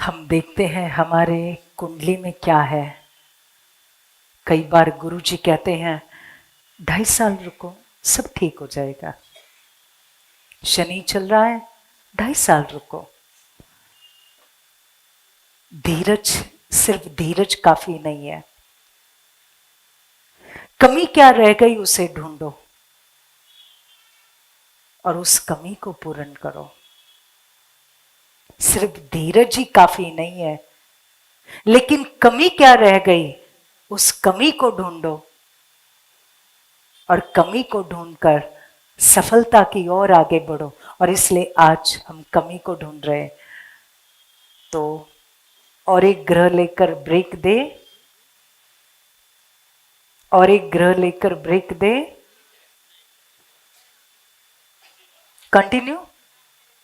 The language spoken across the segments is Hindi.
हम देखते हैं हमारे कुंडली में क्या है। कई बार गुरुजी कहते हैं 2.5 साल रुको, सब ठीक हो जाएगा। शनि चल रहा है, 2.5 साल रुको। धीरज, सिर्फ धीरज काफी नहीं है। कमी क्या रह गई उसे ढूंढो और उस कमी को पूर्ण करो। सिर्फ धीरज ही काफी नहीं है, लेकिन कमी क्या रह गई उस कमी को ढूंढो और कमी को ढूंढकर सफलता की ओर आगे बढ़ो। और इसलिए आज हम कमी को ढूंढ रहे हैं। तो और एक ग्रह लेकर ब्रेक दे, और एक ग्रह लेकर ब्रेक दे। कंटिन्यू।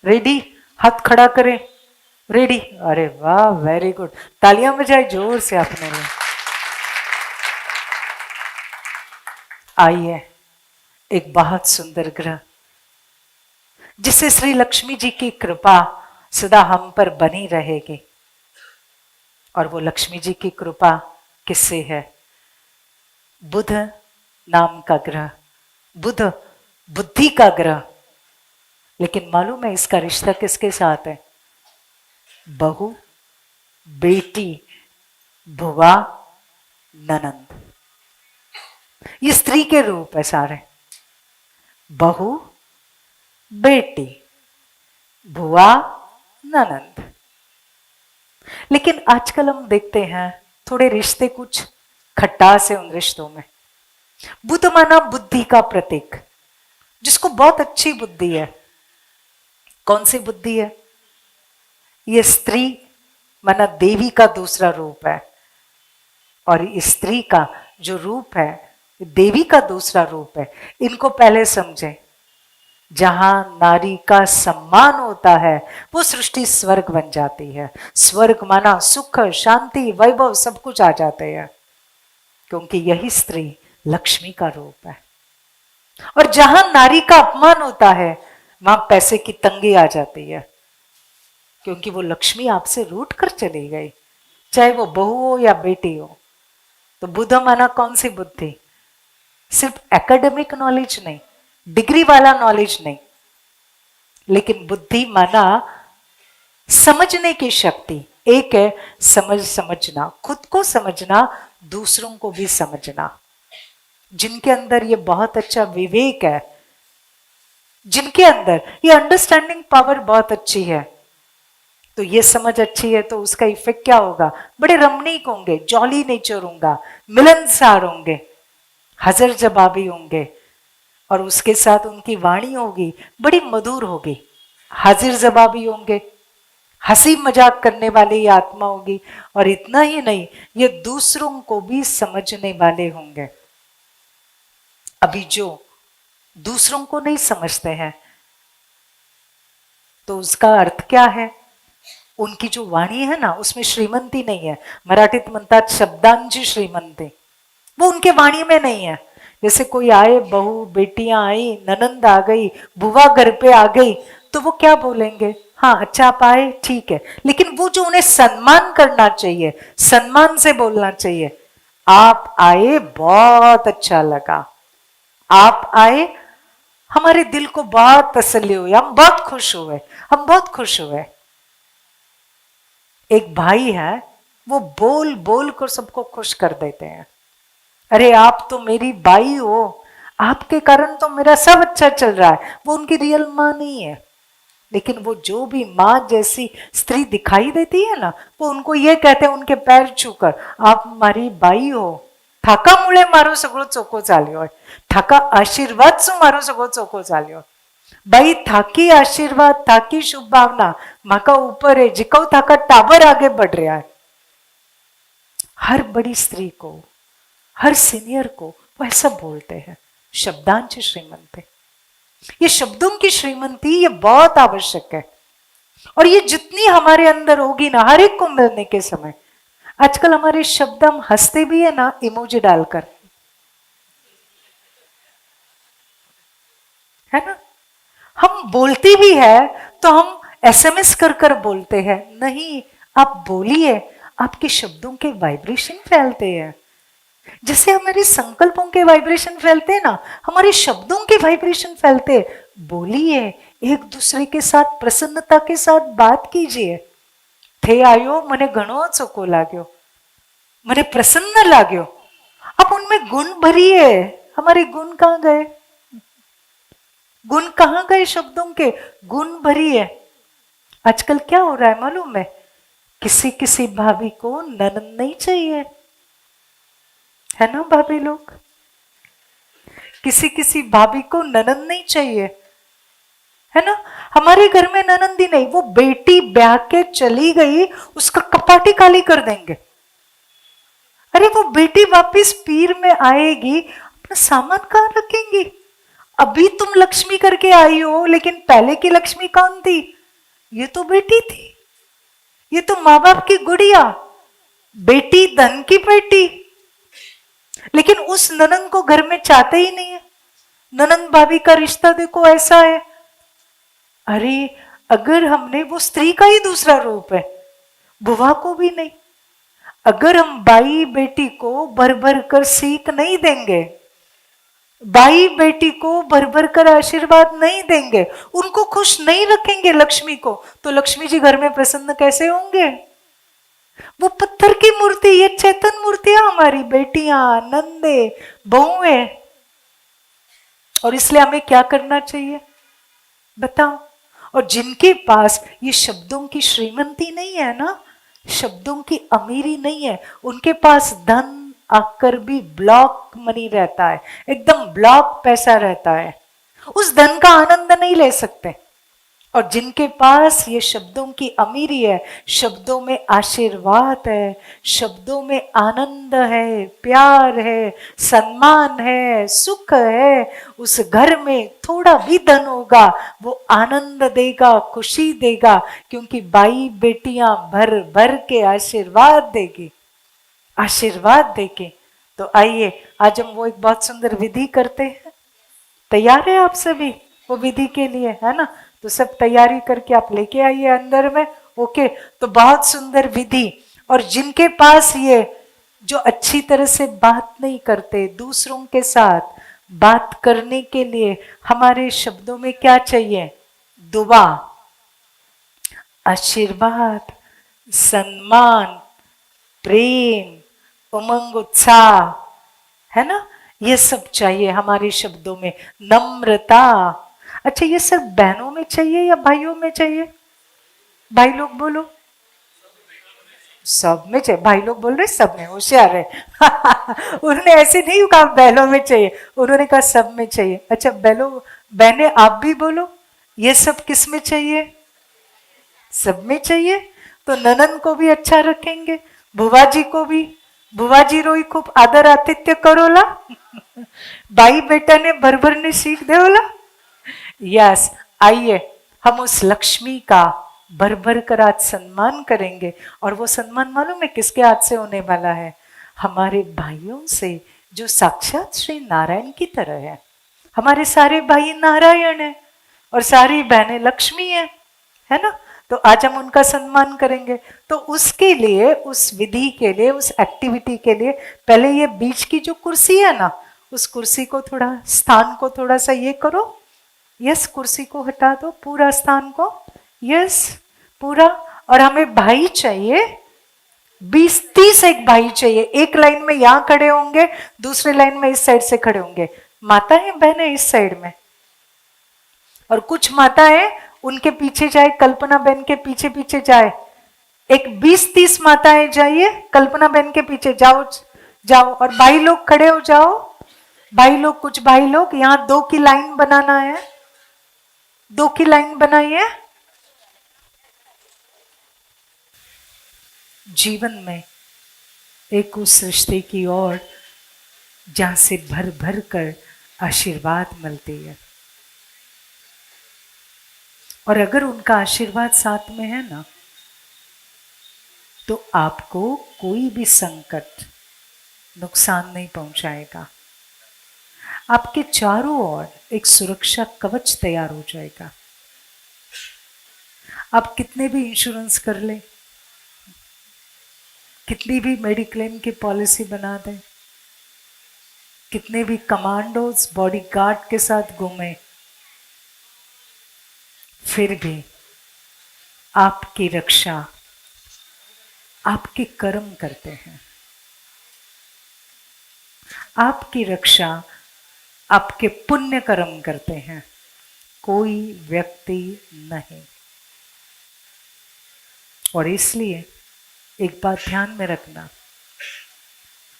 रेडी? हाथ खड़ा करें। रेडी? अरे वाह, वेरी गुड। तालियां बजाए जोर से आपने लिए। आइए, एक बहुत सुंदर ग्रह जिससे श्री लक्ष्मी जी की कृपा सदा हम पर बनी रहेगी। और वो लक्ष्मी जी की कृपा किससे है? बुध नाम का ग्रह। बुध बुद्धि का ग्रह। लेकिन मालूम है इसका रिश्ता किसके साथ है? बहू, बेटी, भुआ, ननंद। ये स्त्री के रूप है सारे। बहू, बेटी, भुआ, ननंद। लेकिन आजकल हम देखते हैं थोड़े रिश्ते कुछ खटास है उन रिश्तों में। बुध माना बुद्धि का प्रतीक, जिसको बहुत अच्छी बुद्धि है। कौन सी बुद्धि है? ये स्त्री माना देवी का दूसरा रूप है, और स्त्री का जो रूप है देवी का दूसरा रूप है। इनको पहले समझें। जहां नारी का सम्मान होता है वो सृष्टि स्वर्ग बन जाती है। स्वर्ग माना सुख, शांति, वैभव सब कुछ आ जाते हैं, क्योंकि यही स्त्री लक्ष्मी का रूप है। और जहां नारी का अपमान होता है वहां पैसे की तंगी आ जाती है, क्योंकि वो लक्ष्मी आपसे रूठ कर चली गई, चाहे वो बहू हो या बेटी हो। तो बुध माना कौन सी बुद्धि? सिर्फ एकेडमिक नॉलेज नहीं, डिग्री वाला नॉलेज नहीं, लेकिन बुद्धि माना समझने की शक्ति। एक है समझना, खुद को समझना, दूसरों को भी समझना। जिनके अंदर ये बहुत अच्छा विवेक है, जिनके अंदर ये अंडरस्टैंडिंग पावर बहुत अच्छी है, तो ये समझ अच्छी है तो उसका इफेक्ट क्या होगा? बड़े रमणीक होंगे, जॉली नेचर होगा, मिलनसार होंगे, हजर जवाबी होंगे, और उसके साथ उनकी वाणी होगी बड़ी मधुर होगी। हाजिर जवाबी होंगे, हंसी मजाक करने वाली ये आत्मा होगी। और इतना ही नहीं, ये दूसरों को भी समझने वाले होंगे। अभी जो दूसरों को नहीं समझते हैं, तो उसका अर्थ क्या है? उनकी जो वाणी है ना उसमें श्रीमंती नहीं है। मराठीत म्हणतात शब्दांची श्रीमंती, वो उनके वाणी में नहीं है। जैसे कोई आए, बहू बेटियां आई, ननंद आ गई, बुआ घर पे आ गई, तो वो क्या बोलेंगे? हाँ अच्छा आप आए, ठीक है। लेकिन वो जो उन्हें सम्मान करना चाहिए, सम्मान से बोलना चाहिए, आप आए बहुत अच्छा लगा, आप आए हमारे दिल को बहुत तसल्ली हुई, हम बहुत खुश हुए, हम बहुत खुश हुए। एक भाई है, वो बोल बोल कर सबको खुश कर देते हैं। अरे आप तो मेरी बाई हो, आपके कारण तो मेरा सब अच्छा चल रहा है। वो उनकी रियल माँ नहीं है, लेकिन वो जो भी माँ जैसी स्त्री दिखाई देती है ना, वो उनको ये कहते हैं उनके पैर छूकर, आप हमारी बाई हो, थाकामुळे मारो सगळं चोखो चाल्यो, थाका आशीर्वाद सु मारो सगळं चोखो चाल्यो। बाई थाकी आशीर्वाद, थाकी शुभ भावना माका ऊपर है, जिको थाका टाबर आगे बढ़ रहा है। हर बड़ी स्त्री को, हर सीनियर को वो ऐसा बोलते हैं, शब्दांश श्रीमंती। ये शब्दों की श्रीमंती ये बहुत आवश्यक है। और ये जितनी हमारे अंदर होगी ना, हर एक को मिलने के समय। आजकल हमारे शब्द, हम हंसते भी है ना इमोजी डालकर, है ना। हम बोलती भी है तो हम एसएमएस कर कर बोलते हैं, नहीं आप बोलिए, आपके शब्दों के वाइब्रेशन फैलते हैं। जैसे हमारे संकल्पों के वाइब्रेशन फैलते हैं ना, हमारे शब्दों के वाइब्रेशन फैलते हैं। बोलिए, एक दूसरे के साथ प्रसन्नता के साथ बात कीजिए। थे आयो मने घणो चोको लाग्यो, मने प्रसन्न लाग्यो। आप उनमें गुण भरिए। हमारे गुण कहां गए? गुण कहां गए? शब्दों के गुण भरिए। आजकल क्या हो रहा है मालूम है? किसी किसी भाभी को ननद नहीं चाहिए, है ना भाभी लोग? किसी किसी भाभी को ननद नहीं चाहिए, है ना? हमारे घर में ननंदी नहीं, वो बेटी ब्याह के चली गई, उसका कपाटी खाली कर देंगे। अरे वो बेटी वापस पीर में आएगी, अपना सामान कहां रखेंगी? अभी तुम लक्ष्मी करके आई हो, लेकिन पहले की लक्ष्मी कौन थी? ये तो बेटी थी, ये तो माँ बाप की गुड़िया, बेटी धन की बेटी। लेकिन उस ननंद को घर में चाहते ही नहीं है। ननंद भाभी का रिश्ता देखो ऐसा है। अरे अगर हमने, वो स्त्री का ही दूसरा रूप है, बुआ को भी नहीं। अगर हम बाई बेटी को भर भर कर सीख नहीं देंगे, बाई बेटी को भर भर कर आशीर्वाद नहीं देंगे, उनको खुश नहीं रखेंगे लक्ष्मी को, तो लक्ष्मी जी घर में प्रसन्न कैसे होंगे? वो पत्थर की मूर्ति, ये चेतन मूर्तियां हमारी बेटियां, नंदे, बहुएं। और इसलिए हमें क्या करना चाहिए बताओ? और जिनके पास ये शब्दों की श्रीमंती नहीं है ना, शब्दों की अमीरी नहीं है, उनके पास धन आकर भी ब्लॉक मनी रहता है, एकदम ब्लॉक पैसा रहता है, उस धन का आनंद नहीं ले सकते। और जिनके पास ये शब्दों की अमीरी है, शब्दों में आशीर्वाद है, शब्दों में आनंद है, प्यार है, सम्मान है, सुख है, उस घर में थोड़ा भी धन होगा, वो आनंद देगा, खुशी देगा, क्योंकि बाई बेटियां भर भर के आशीर्वाद देगी, आशीर्वाद देगी। तो आइए आज हम वो एक बहुत सुंदर विधि करते हैं। तैयार है आप सभी वो विधि के लिए, है ना? तो सब तैयारी करके आप लेके आइए अंदर में। ओके, तो बहुत सुंदर विधि। और जिनके पास ये, जो अच्छी तरह से बात नहीं करते, दूसरों के साथ बात करने के लिए हमारे शब्दों में क्या चाहिए? दुआ, आशीर्वाद, सम्मान, प्रेम, उमंग, उत्साह, है ना? ये सब चाहिए हमारे शब्दों में। नम्रता। अच्छा, ये सब बहनों में चाहिए या भाइयों में चाहिए? भाई लोग बोलो। सब में चाहिए। भाई लोग बोल रहे सब में, होशियार है। उन्होंने ऐसे नहीं कहा बहनों में चाहिए, उन्होंने कहा सब में चाहिए। अच्छा बहनों, बहने आप भी बोलो, ये सब किस में चाहिए? सब में चाहिए। तो ननन को भी अच्छा रखेंगे, बुआ जी को भी। बुआ जी रोई खूब आदर आतिथ्य करोला। भाई बेटा ने भर भर ने सीख देवला। यस, आइए हम उस लक्ष्मी का भर भर कर आज सम्मान करेंगे। और वो सम्मान मालूम है किसके हाथ से होने वाला है? हमारे भाइयों से, जो साक्षात श्री नारायण की तरह है। हमारे सारे भाई नारायण है और सारी बहनें लक्ष्मी है ना? तो आज हम उनका सम्मान करेंगे। तो उसके लिए, उस विधि के लिए, उस एक्टिविटी के लिए पहले ये बीच की जो कुर्सी है ना, उस कुर्सी को थोड़ा, स्थान को थोड़ा सा ये करो। यस, कुर्सी को हटा दो, पूरा स्थान को। यस, पूरा। और हमें भाई चाहिए, 20-30 एक भाई चाहिए। एक लाइन में यहां खड़े होंगे, दूसरे लाइन में इस साइड से खड़े होंगे। माता है, बहन है इस साइड में, और कुछ माता है उनके पीछे जाए, कल्पना बहन के पीछे पीछे जाए। एक 20-30 माताएं जाइए, कल्पना बहन के पीछे जाओ जाओ। और भाई लोग खड़े हो जाओ। भाई लोग, कुछ भाई लोग यहां 2 की लाइन बनाना है, 2 की लाइन बनाइए। जीवन में एक उस रिश्ते की ओर जहां से भर भर कर आशीर्वाद मिलती है। और अगर उनका आशीर्वाद साथ में है ना, तो आपको कोई भी संकट नुकसान नहीं पहुंचाएगा। आपके चारों ओर एक सुरक्षा कवच तैयार हो जाएगा। आप कितने भी इंश्योरेंस कर ले, कितनी भी मेडिक्लेम की पॉलिसी बना दें, कितने भी कमांडोज बॉडीगार्ड के साथ घूमे, फिर भी आपकी रक्षा आपके कर्म करते हैं। आपकी रक्षा आपके पुण्य कर्म करते हैं, कोई व्यक्ति नहीं। और इसलिए एक बात ध्यान में रखना,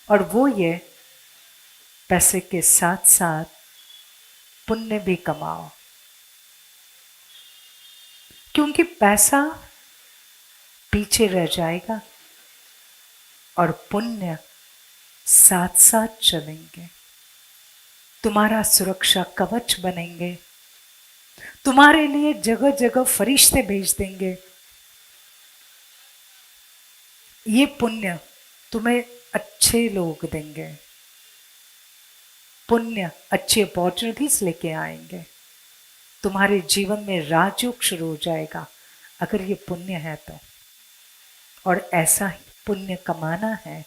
और वो ये, पैसे के साथ साथ पुण्य भी कमाओ, क्योंकि पैसा पीछे रह जाएगा और पुण्य साथ साथ चलेंगे, तुम्हारा सुरक्षा कवच बनेंगे, तुम्हारे लिए जगह जगह फरिश्ते भेज देंगे। ये पुण्य तुम्हें अच्छे लोग देंगे, पुण्य अच्छी अपॉर्चुनिटीज लेके आएंगे, तुम्हारे जीवन में राजयोग शुरू हो जाएगा अगर ये पुण्य है तो। और ऐसा ही पुण्य कमाना है,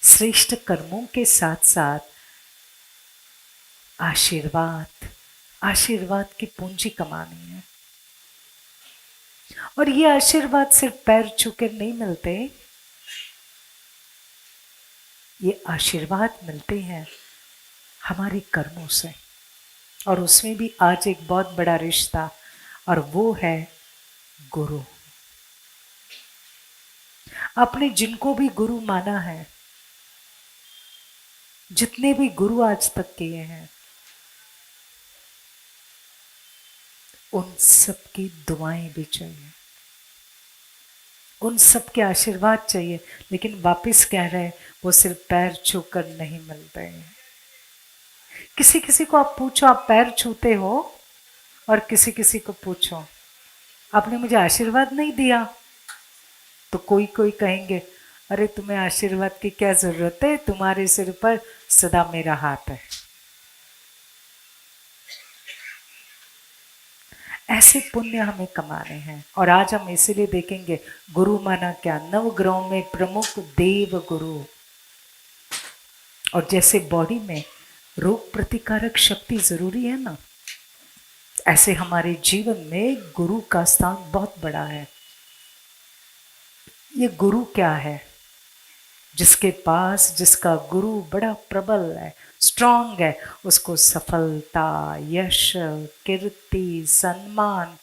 श्रेष्ठ कर्मों के साथ साथ आशीर्वाद, आशीर्वाद की पूंजी कमानी है। और ये आशीर्वाद सिर्फ पैर छूकर नहीं मिलते, ये आशीर्वाद मिलते हैं हमारे कर्मों से। और उसमें भी आज एक बहुत बड़ा रिश्ता, और वो है गुरु। आपने जिनको भी गुरु माना है, जितने भी गुरु आज तक किए हैं, उन सब की दुआएं भी चाहिए, उन सब के आशीर्वाद चाहिए। लेकिन वापिस कह रहे हैं, वो सिर्फ पैर छूकर नहीं मिलते हैं। किसी किसी को आप पूछो आप पैर छूते हो, और किसी किसी को पूछो आपने मुझे आशीर्वाद नहीं दिया, तो कोई कोई कहेंगे अरे तुम्हें आशीर्वाद की क्या जरूरत है, तुम्हारे सिर पर सदा मेरा हाथ है। ऐसे पुण्य हमें कमाने हैं। और आज हम इसीलिए देखेंगे गुरु माना क्या, नवग्रहों में प्रमुख देव गुरु। और जैसे बॉडी में रोग प्रतिकारक शक्ति जरूरी है ना, ऐसे हमारे जीवन में गुरु का स्थान बहुत बड़ा है। ये गुरु क्या है? जिसके पास, जिसका गुरु बड़ा प्रबल है, स्ट्रांग है, उसको सफलता, यश, कीर्ति, सम्मान,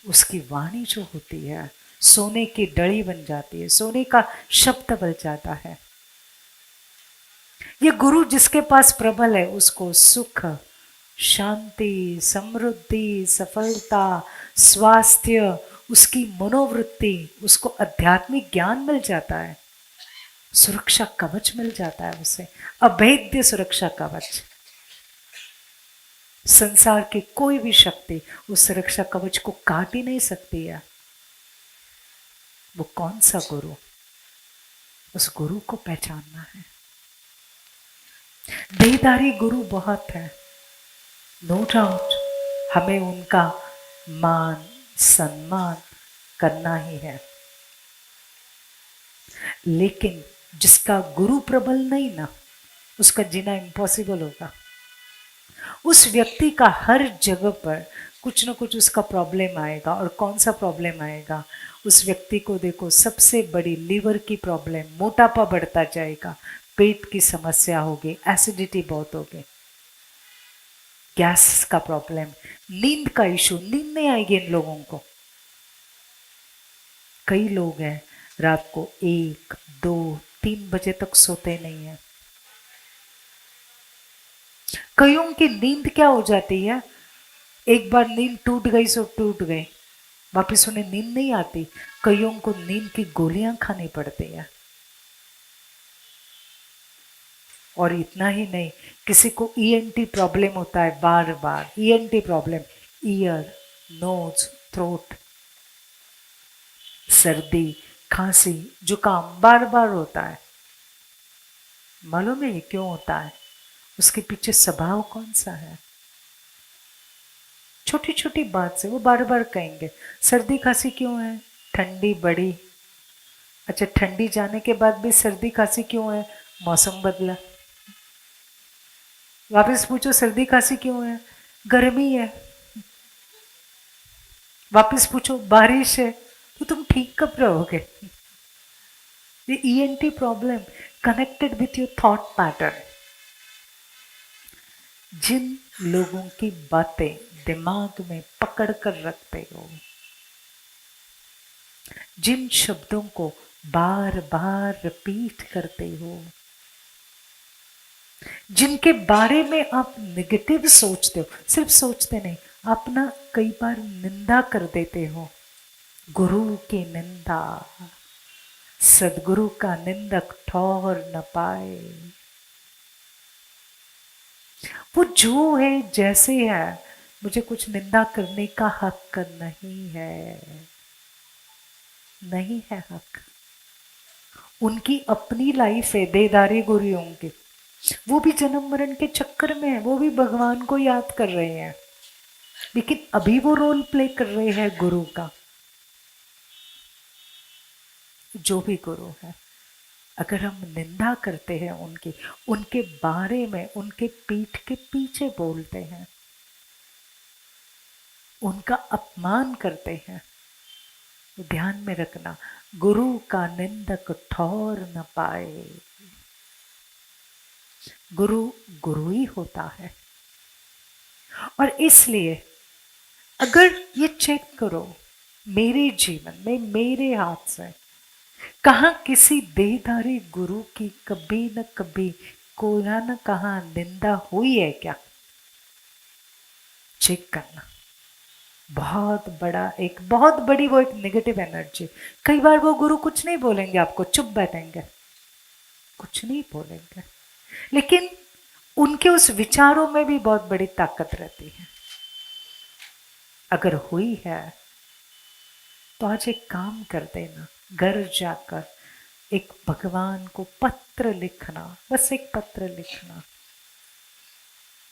उसकी वाणी जो होती है सोने की डड़ी बन जाती है, सोने का शब्द बन जाता है। ये गुरु जिसके पास प्रबल है, उसको सुख, शांति, समृद्धि, सफलता, स्वास्थ्य, उसकी मनोवृत्ति, उसको आध्यात्मिक ज्ञान मिल जाता है, सुरक्षा कवच मिल जाता है उसे, अभेद्य सुरक्षा कवच। संसार की कोई भी शक्ति उस सुरक्षा कवच को काट ही नहीं सकती है। वो कौन सा गुरु? उस गुरु को पहचानना है। देहधारी गुरु बहुत है, नो डाउट, हमें उनका मान सम्मान करना ही है। लेकिन जिसका गुरु प्रबल नहीं ना, उसका जीना इम्पॉसिबल होगा। उस व्यक्ति का हर जगह पर कुछ ना कुछ उसका प्रॉब्लम आएगा। और कौन सा प्रॉब्लम आएगा? उस व्यक्ति को देखो, सबसे बड़ी लीवर की प्रॉब्लम, मोटापा बढ़ता जाएगा, पेट की समस्या होगी, एसिडिटी बहुत होगी, गैस का प्रॉब्लम, नींद का इशू, नींद नहीं आएगी इन लोगों को। कई लोग हैं रात को 1, 2, 3 बजे तक सोते नहीं है। कईयों की नींद क्या हो जाती है, एक बार नींद टूट गई सो टूट गई, वापिस उन्हें नींद नहीं आती। कईयों को नींद की गोलियां खानी पड़ती है। और इतना ही नहीं, किसी को ईएनटी प्रॉब्लम होता है, बार बार ENT problem, ear, nose, throat, सर्दी, खांसी, जुकाम बार बार होता है। मालूम है ये क्यों होता है? उसके पीछे स्वभाव कौन सा है? छोटी छोटी बात से वो बार बार कहेंगे सर्दी खांसी क्यों है, ठंडी बढ़ी, अच्छा, ठंडी जाने के बाद भी सर्दी खांसी क्यों है? मौसम बदला। वापस पूछो सर्दी खांसी क्यों है? गर्मी है। वापस पूछो बारिश है। तो तुम ठीक कब रहोगे? ये ENT problem connected with your thought pattern. जिन लोगों की बातें दिमाग में पकड़ कर रखते हो, जिन शब्दों को बार बार रिपीट करते हो, जिनके बारे में आप नेगेटिव सोचते हो, सिर्फ सोचते नहीं, आप ना कई बार निंदा कर देते हो। गुरु की निंदा, सदगुरु का निंदक ठौर न पाए। वो जो है जैसे है, मुझे कुछ निंदा करने का हक नहीं है, नहीं है हक। उनकी अपनी लाइफ है देदारी गुरुओं की, वो भी जन्म मरण के चक्कर में है, वो भी भगवान को याद कर रहे हैं, लेकिन अभी वो रोल प्ले कर रहे हैं गुरु का। जो भी गुरु है, अगर हम निंदा करते हैं उनकी, उनके बारे में, उनके पीठ के पीछे बोलते हैं, उनका अपमान करते हैं, तो ध्यान में रखना, गुरु का निंदक ठौर न पाए। गुरु गुरु ही होता है। और इसलिए अगर ये चेक करो, मेरे जीवन में मेरे हाथ से कहाँ किसी देहधारी गुरु की कभी न कभी कोई न कहाँ निंदा हुई है क्या? चेक करना। बहुत बड़ा, एक बहुत बड़ी वो एक नेगेटिव एनर्जी। कई बार वो गुरु कुछ नहीं बोलेंगे आपको, चुप बैठेंगे, कुछ नहीं बोलेंगे, लेकिन उनके उस विचारों में भी बहुत बड़ी ताकत रहती है। अगर हुई है तो आज एक काम कर देना, घर जाकर एक भगवान को पत्र लिखना, बस एक पत्र लिखना,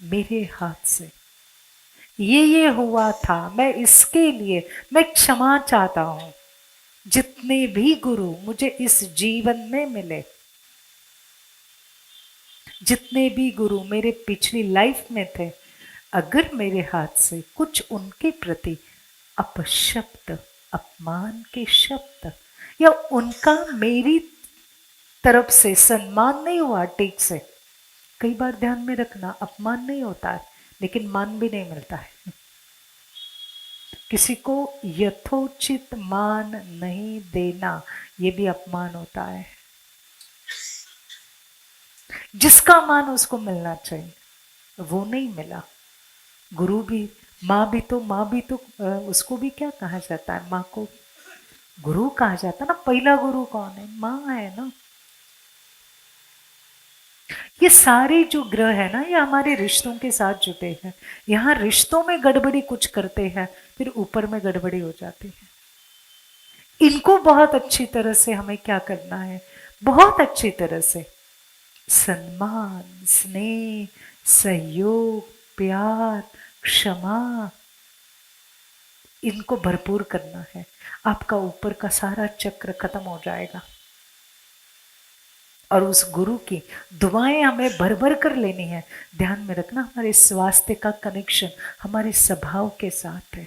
मेरे हाथ से ये हुआ था, मैं इसके लिए मैं क्षमा चाहता हूं। जितने भी गुरु मुझे इस जीवन में मिले, जितने भी गुरु मेरे पिछली लाइफ में थे, अगर मेरे हाथ से कुछ उनके प्रति अपशब्द, अपमान के शब्द, या उनका मेरी तरफ से सम्मान नहीं हुआ ठीक से, कई बार ध्यान में रखना, अपमान नहीं होता है लेकिन मान भी नहीं मिलता है। किसी को यथोचित मान नहीं देना, ये भी अपमान होता है। जिसका मान उसको मिलना चाहिए वो नहीं मिला। गुरु भी, माँ भी तो उसको भी क्या कहा जाता है? माँ को गुरु कहा जाता है ना। पहला गुरु कौन है? माँ है ना। ये सारे जो ग्रह है ना, ये हमारे रिश्तों के साथ जुड़े हैं। यहाँ रिश्तों में गड़बड़ी कुछ करते हैं, फिर ऊपर में गड़बड़ी हो जाती है। इनको बहुत अच्छी तरह से हमें क्या करना है? बहुत अच्छी तरह से सम्मान, स्नेह, सहयोग, प्यार, क्षमा, इनको भरपूर करना है। आपका ऊपर का सारा चक्र खत्म हो जाएगा। और उस गुरु की दुआएं हमें भर भर कर लेनी है। ध्यान में रखना, हमारे स्वास्थ्य का कनेक्शन हमारे स्वभाव के साथ है,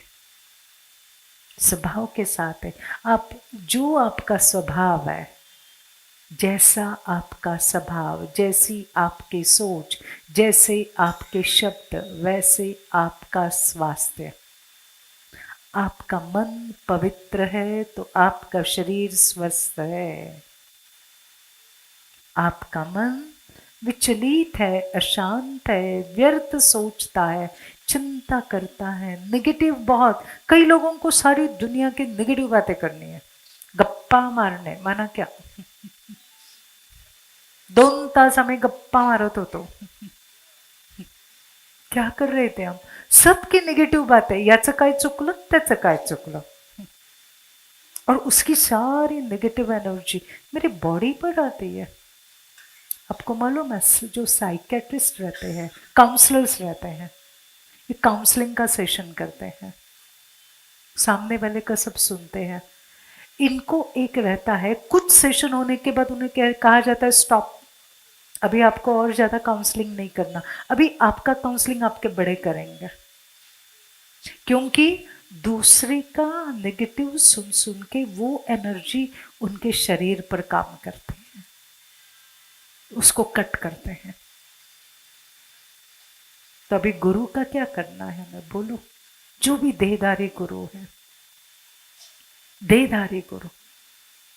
स्वभाव के साथ है। आप जो आपका स्वभाव है, जैसा आपका स्वभाव, जैसी आपकी सोच, जैसे आपके शब्द, वैसे आपका स्वास्थ्य। आपका मन पवित्र है तो आपका शरीर स्वस्थ है। आपका मन विचलित है, अशांत है, व्यर्थ सोचता है, चिंता करता है, नेगेटिव बहुत। कई लोगों को सारी दुनिया की नेगेटिव बातें करनी है, गप्पा मारने, माना क्या 2 तास हमें गप्पा मारत होतो। क्या कर रहे थे हम? सबकी निगेटिव बातें, याचं काय चुकलं, त्याचं काय चुकलं, और उसकी सारी नेगेटिव एनर्जी मेरी बॉडी पर आती है। आपको मालूम है, जो साइकेट्रिस्ट रहते हैं, काउंसलर्स रहते हैं, ये काउंसलिंग का सेशन करते हैं, सामने वाले का सब सुनते हैं। इनको एक रहता है, कुछ सेशन होने के बाद उन्हें कहा जाता है स्टॉप, अभी आपको और ज्यादा काउंसलिंग नहीं करना, अभी आपका काउंसलिंग आपके बड़े करेंगे। क्योंकि दूसरे का नेगेटिव सुन सुन के वो एनर्जी उनके शरीर पर काम करते हैं, उसको कट करते हैं। तो अभी गुरु का क्या करना है, मैं बोलूं, जो भी देहधारी गुरु है, देहधारी गुरु,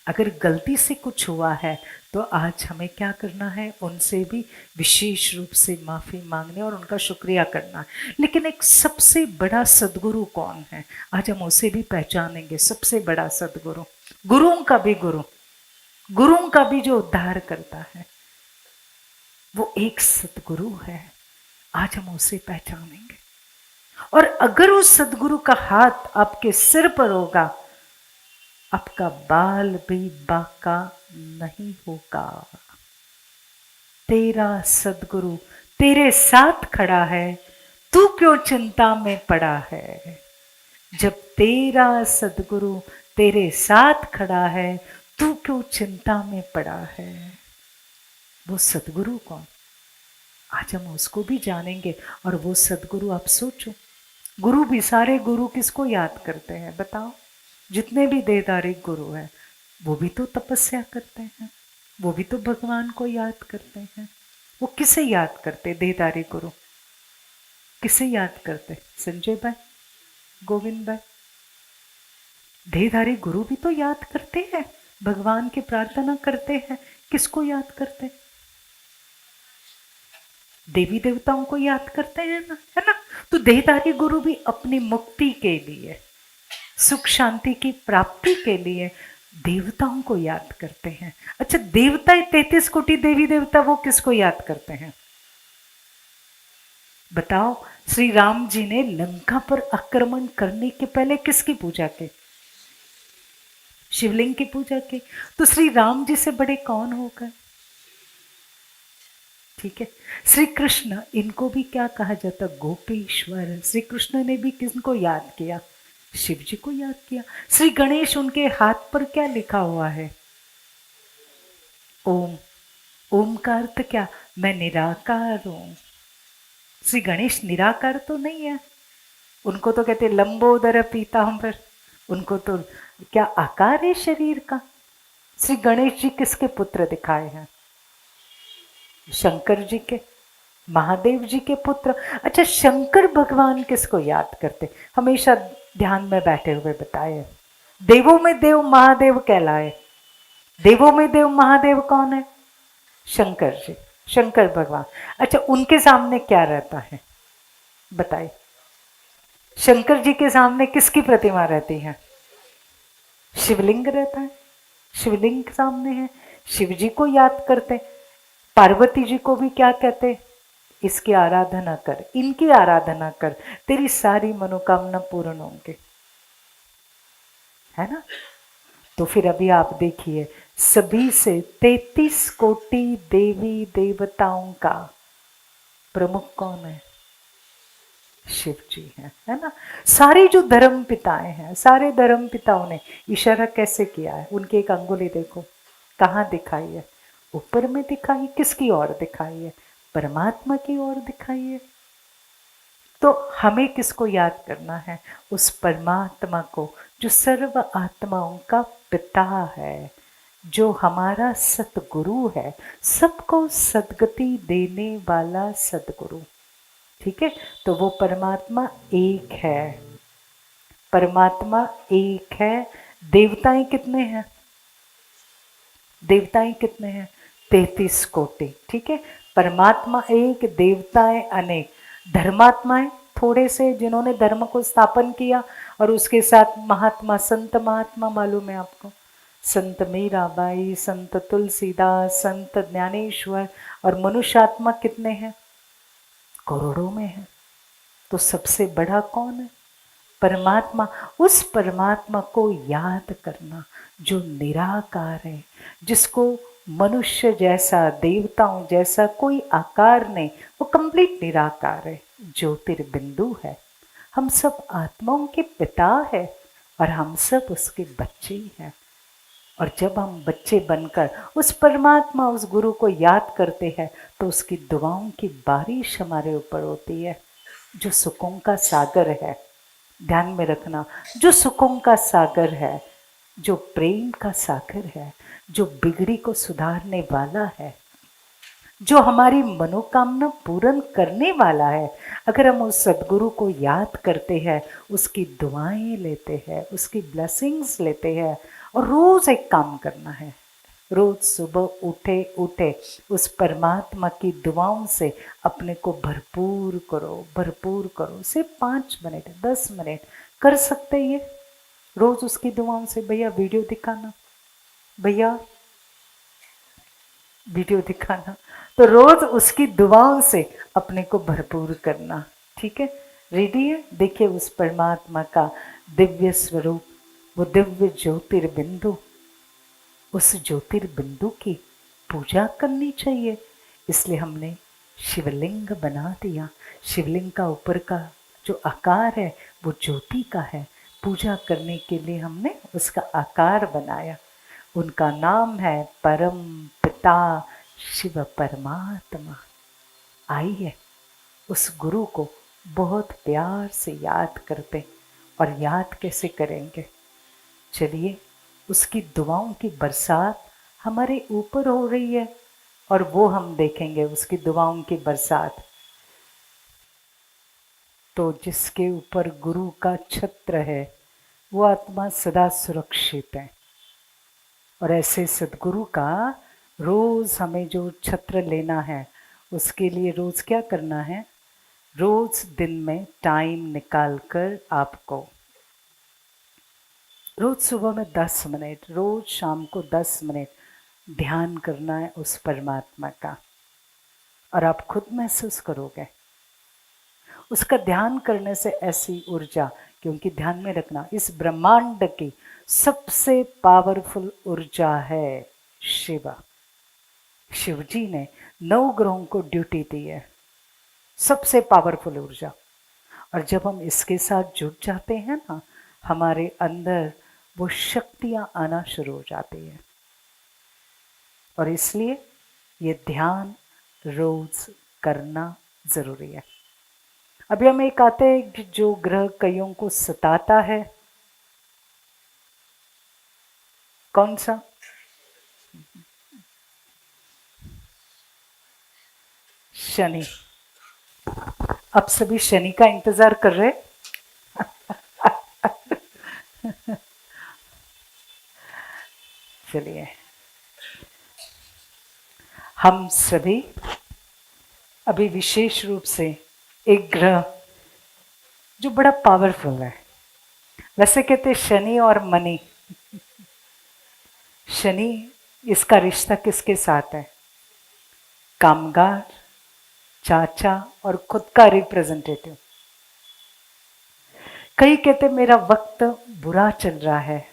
अगर गलती से कुछ हुआ है तो आज हमें क्या करना है, उनसे भी विशेष रूप से माफी मांगने और उनका शुक्रिया करना है। लेकिन एक सबसे बड़ा सदगुरु कौन है, आज हम उसे भी पहचानेंगे। सबसे बड़ा सदगुरु, गुरुओं का भी गुरु, गुरुओं का भी जो उद्धार करता है, वो एक सदगुरु है। आज हम उसे पहचानेंगे। और अगर उस सदगुरु का हाथ आपके सिर पर होगा, आपका बाल भी बाका नहीं होगा। तेरा सदगुरु तेरे साथ खड़ा है, तू क्यों चिंता में पड़ा है। जब तेरा सदगुरु तेरे साथ खड़ा है, तू क्यों चिंता में पड़ा है। वो सदगुरु कौन, आज हम उसको भी जानेंगे। और वो सदगुरु, आप सोचो, गुरु भी, सारे गुरु किसको याद करते हैं बताओ। जितने भी देहधारी गुरु हैं वो भी तो तपस्या करते हैं, वो भी तो भगवान को याद करते हैं। वो किसे याद करते, देहधारी गुरु किसे याद करते, संजय भाई, गोविंद भाई। देहधारी गुरु भी तो याद करते हैं, भगवान की प्रार्थना करते हैं। किसको याद करते हैं, देवी देवताओं को याद करते हैं ना, है ना। तो देहधारी गुरु भी अपनी मुक्ति के लिए, सुख शांति की प्राप्ति के लिए देवताओं को याद करते हैं। अच्छा, देवता 33 कोटि देवी देवता, वो किसको याद करते हैं बताओ। श्री राम जी ने लंका पर आक्रमण करने के पहले किसकी पूजा की, शिवलिंग की पूजा की। तो श्री राम जी से बड़े कौन होगा, ठीक है। श्री कृष्ण, इनको भी क्या कहा जाता, गोपेश्वर। श्री कृष्ण ने भी किसको याद किया, शिव जी को याद किया। श्री गणेश, उनके हाथ पर क्या लिखा हुआ है, ओम। ओम का अर्थ क्या, मैं निराकार हूं। श्री गणेश निराकार तो नहीं है, उनको तो कहते लंबोदर पीतांबर, उनको तो क्या आकार है शरीर का। श्री गणेश जी किसके पुत्र दिखाए हैं, शंकर जी के, महादेव जी के पुत्र। अच्छा, शंकर भगवान किसको याद करते, हमेशा ध्यान में बैठे हुए बताए, देवों में देव महादेव कहलाए। देवों में देव महादेव कौन है, शंकर जी, शंकर भगवान। अच्छा, उनके सामने क्या रहता है बताइए, शंकर जी के सामने किसकी प्रतिमा रहती है, शिवलिंग रहता है, शिवलिंग के सामने है, शिव जी को याद करते। पार्वती जी को भी क्या कहते, इसकी आराधना कर, इनकी आराधना कर, तेरी सारी मनोकामना पूर्ण होंगे, है ना। तो फिर अभी आप देखिए, सभी से 33 कोटि देवी देवताओं का प्रमुख कौन है, शिव जी है ना। सारे जो धर्म पिताएं हैं, सारे धर्म पिताओं ने इशारा कैसे किया है, उनकी एक अंगुली देखो कहाँ दिखाई है, ऊपर में दिखाई, किसकी ओर दिखाई है, परमात्मा की ओर दिखाई है। तो हमें किसको याद करना है, उस परमात्मा को जो सर्व आत्माओं का पिता है, जो हमारा सतगुरु है, सबको सदगति देने वाला सदगुरु, ठीक है। तो वो परमात्मा एक है, परमात्मा एक है। देवताएं कितने हैं, देवताएं कितने हैं, 33 कोटि, ठीक है। परमात्मा एक, देवताएं अनेक, धर्मात्माएं थोड़े से जिन्होंने धर्म को स्थापन किया, और उसके साथ महात्मा, संत महात्मा मालूम है आपको, संत मीराबाई, संत तुलसीदास, संत ज्ञानेश्वर, और मनुष्यात्मा कितने हैं, करोड़ों में है। तो सबसे बड़ा कौन है, परमात्मा। उस परमात्मा को याद करना जो निराकार है, जिसको मनुष्य जैसा, देवताओं जैसा कोई आकार नहीं, वो कंप्लीट निराकार है, ज्योतिर्बिंदु है। हम सब आत्माओं के पिता है और हम सब उसके बच्चे हैं। और जब हम बच्चे बनकर उस परमात्मा, उस गुरु को याद करते हैं तो उसकी दुआओं की बारिश हमारे ऊपर होती है, जो सुकून का सागर है। ध्यान में रखना, जो सुकून का सागर है, जो प्रेम का सागर है, जो बिगड़ी को सुधारने वाला है, जो हमारी मनोकामना पूर्ण करने वाला है। अगर हम उस सदगुरु को याद करते हैं, उसकी दुआएं लेते हैं, उसकी ब्लेसिंग्स लेते हैं, और रोज एक काम करना है, रोज सुबह उठे उठे उस परमात्मा की दुआओं से अपने को भरपूर करो, भरपूर करो। सिर्फ 5 मिनट 10 मिनट कर सकते ये रोज उसकी दुआओं से। भैया वीडियो दिखाना, भैया वीडियो दिखाना। तो रोज उसकी दुआओं से अपने को भरपूर करना, ठीक है। रेडी है? देखिए उस परमात्मा का दिव्य स्वरूप, वो दिव्य ज्योतिर्बिंदु, उस ज्योतिर्बिंदु की पूजा करनी चाहिए। इसलिए हमने शिवलिंग बना दिया। शिवलिंग का ऊपर का जो आकार है वो ज्योति का है। पूजा करने के लिए हमने उसका आकार बनाया। उनका नाम है परम पिता शिव परमात्मा। आइए उस गुरु को बहुत प्यार से याद करते। और याद कैसे करेंगे? चलिए, उसकी दुआओं की बरसात हमारे ऊपर हो रही है और वो हम देखेंगे, उसकी दुआओं की बरसात। तो जिसके ऊपर गुरु का छत्र है वो आत्मा सदा सुरक्षित है। और ऐसे सदगुरु का रोज हमें जो छत्र लेना है, उसके लिए रोज क्या करना है? रोज दिन में टाइम निकाल कर आपको रोज सुबह में 10 मिनट, रोज शाम को 10 मिनट ध्यान करना है उस परमात्मा का। और आप खुद महसूस करोगे उसका ध्यान करने से ऐसी ऊर्जा, क्योंकि ध्यान में रखना इस ब्रह्मांड की सबसे पावरफुल ऊर्जा है शिव। शिव जी ने 9 ग्रहों को ड्यूटी दी है, सबसे पावरफुल ऊर्जा। और जब हम इसके साथ जुड़ जाते हैं ना, हमारे अंदर वो शक्तियां आना शुरू हो जाती है। और इसलिए ये ध्यान रोज करना जरूरी है। अभी हम एक आते हैं जो ग्रह कईयों को सताता है। कौन सा? शनि। अब सभी शनि का इंतजार कर रहे। चलिए, हम सभी अभी विशेष रूप से एक ग्रह जो बड़ा पावरफुल है, वैसे कहते शनि और मनी। शनि, इसका रिश्ता किसके साथ है? कामगार, चाचा और खुद का रिप्रेजेंटेटिव। कई कहते मेरा वक्त बुरा चल रहा है।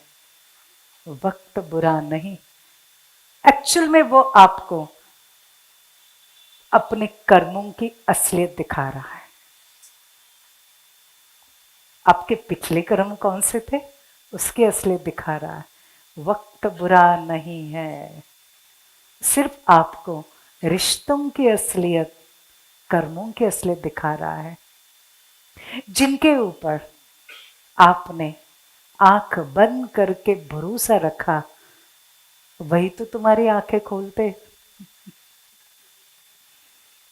वक्त बुरा नहीं, एक्चुअल में वो आपको अपने कर्मों की असलियत दिखा रहा है। आपके पिछले कर्म कौन से थे, उसकी असलियत दिखा रहा है। वक्त बुरा नहीं है, सिर्फ आपको रिश्तों की असलियत, कर्मों की असलियत दिखा रहा है। जिनके ऊपर आपने आंख बंद करके भरोसा रखा, वही तो तुम्हारी आंखें खोलते।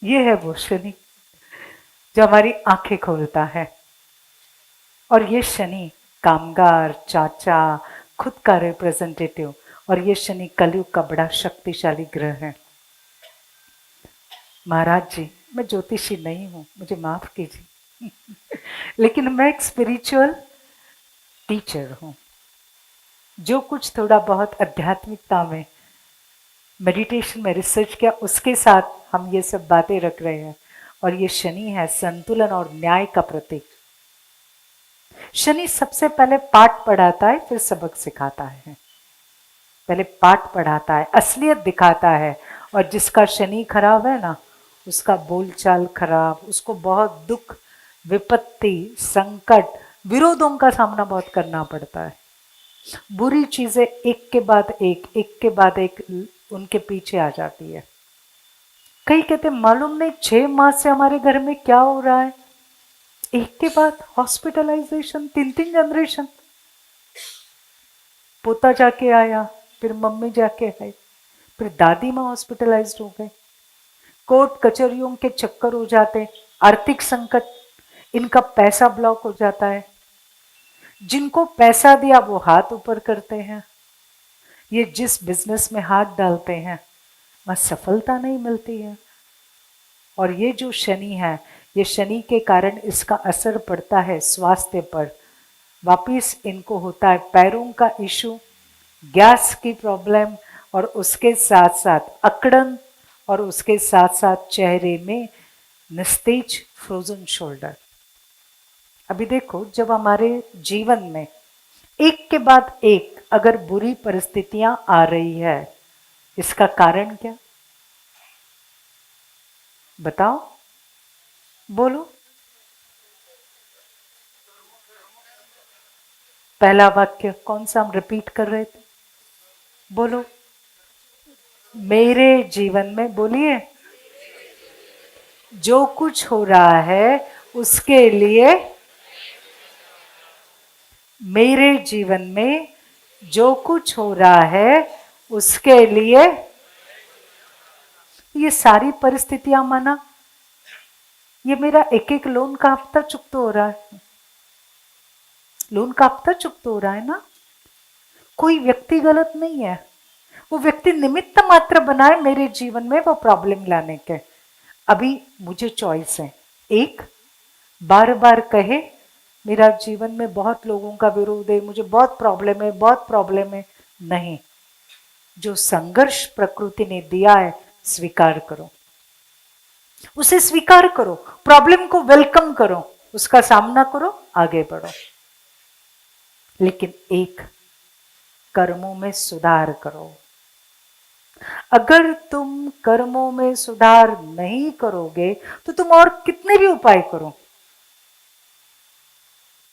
ये है वो शनि जो हमारी आंखें खोलता है। और ये शनि कामगार, चाचा, खुद का रिप्रेजेंटेटिव, और ये शनि कलयुग का बड़ा शक्तिशाली ग्रह है। महाराज जी, मैं ज्योतिषी नहीं हूं, मुझे माफ कीजिए लेकिन मैं एक स्पिरिचुअल टीचर हूं। जो कुछ थोड़ा बहुत आध्यात्मिकता में, मेडिटेशन में रिसर्च किया, उसके साथ हम ये सब बातें रख रहे हैं। और ये शनि है संतुलन और न्याय का प्रतीक। शनि सबसे पहले पाठ पढ़ाता है, फिर सबक सिखाता है। पहले पाठ पढ़ाता है, असलियत दिखाता है। और जिसका शनि खराब है ना, उसका बोलचाल खराब, उसको बहुत दुख, विपत्ति, संकट, विरोधों का सामना बहुत करना पड़ता है। बुरी चीजें एक के बाद एक के बाद एक उनके पीछे आ जाती है। कई कहते मालूम नहीं 6 माह से हमारे घर में क्या हो रहा है, एक के बाद हॉस्पिटलाइजेशन, 3 जनरेशन। पोता जाके आया, फिर मम्मी जाके आई, फिर दादी माँ हॉस्पिटलाइज्ड हो गए। कोर्ट कचहरियों के चक्कर हो जाते, आर्थिक संकट, इनका पैसा ब्लॉक हो जाता है। जिनको पैसा दिया वो हाथ ऊपर करते हैं। ये जिस बिजनेस में हाथ डालते हैं वहां सफलता नहीं मिलती है। और ये जो शनि है, ये शनि के कारण इसका असर पड़ता है स्वास्थ्य पर। वापिस इनको होता है पैरों का इशू, गैस की प्रॉब्लम, और उसके साथ साथ अकड़न, और उसके साथ साथ चेहरे में निस्तेज फ्रोजन शोल्डर। अभी देखो, जब हमारे जीवन में एक के बाद एक अगर बुरी परिस्थितियां आ रही है, इसका कारण क्या? बताओ, बोलो। पहला वाक्य कौन सा हम रिपीट कर रहे थे? बोलो। मेरे जीवन में, बोलिए, जो कुछ हो रहा है उसके लिए, मेरे जीवन में जो कुछ हो रहा है उसके लिए, ये सारी परिस्थितियां माना, ये मेरा एक एक लोन का हफ्ता चुकता हो रहा है, लोन का हफ्ता चुकता हो रहा है ना। कोई व्यक्ति गलत नहीं है, वो व्यक्ति निमित्त मात्र बनाए मेरे जीवन में वो प्रॉब्लम लाने के। अभी मुझे चॉइस है, एक बार बार कहे मेरा जीवन में बहुत लोगों का विरोध है, मुझे बहुत प्रॉब्लम है, बहुत प्रॉब्लम है, नहीं। जो संघर्ष प्रकृति ने दिया है स्वीकार करो, उसे स्वीकार करो, प्रॉब्लम को वेलकम करो, उसका सामना करो, आगे बढ़ो। लेकिन एक, कर्मों में सुधार करो। अगर तुम कर्मों में सुधार नहीं करोगे तो तुम और कितने भी उपाय करो,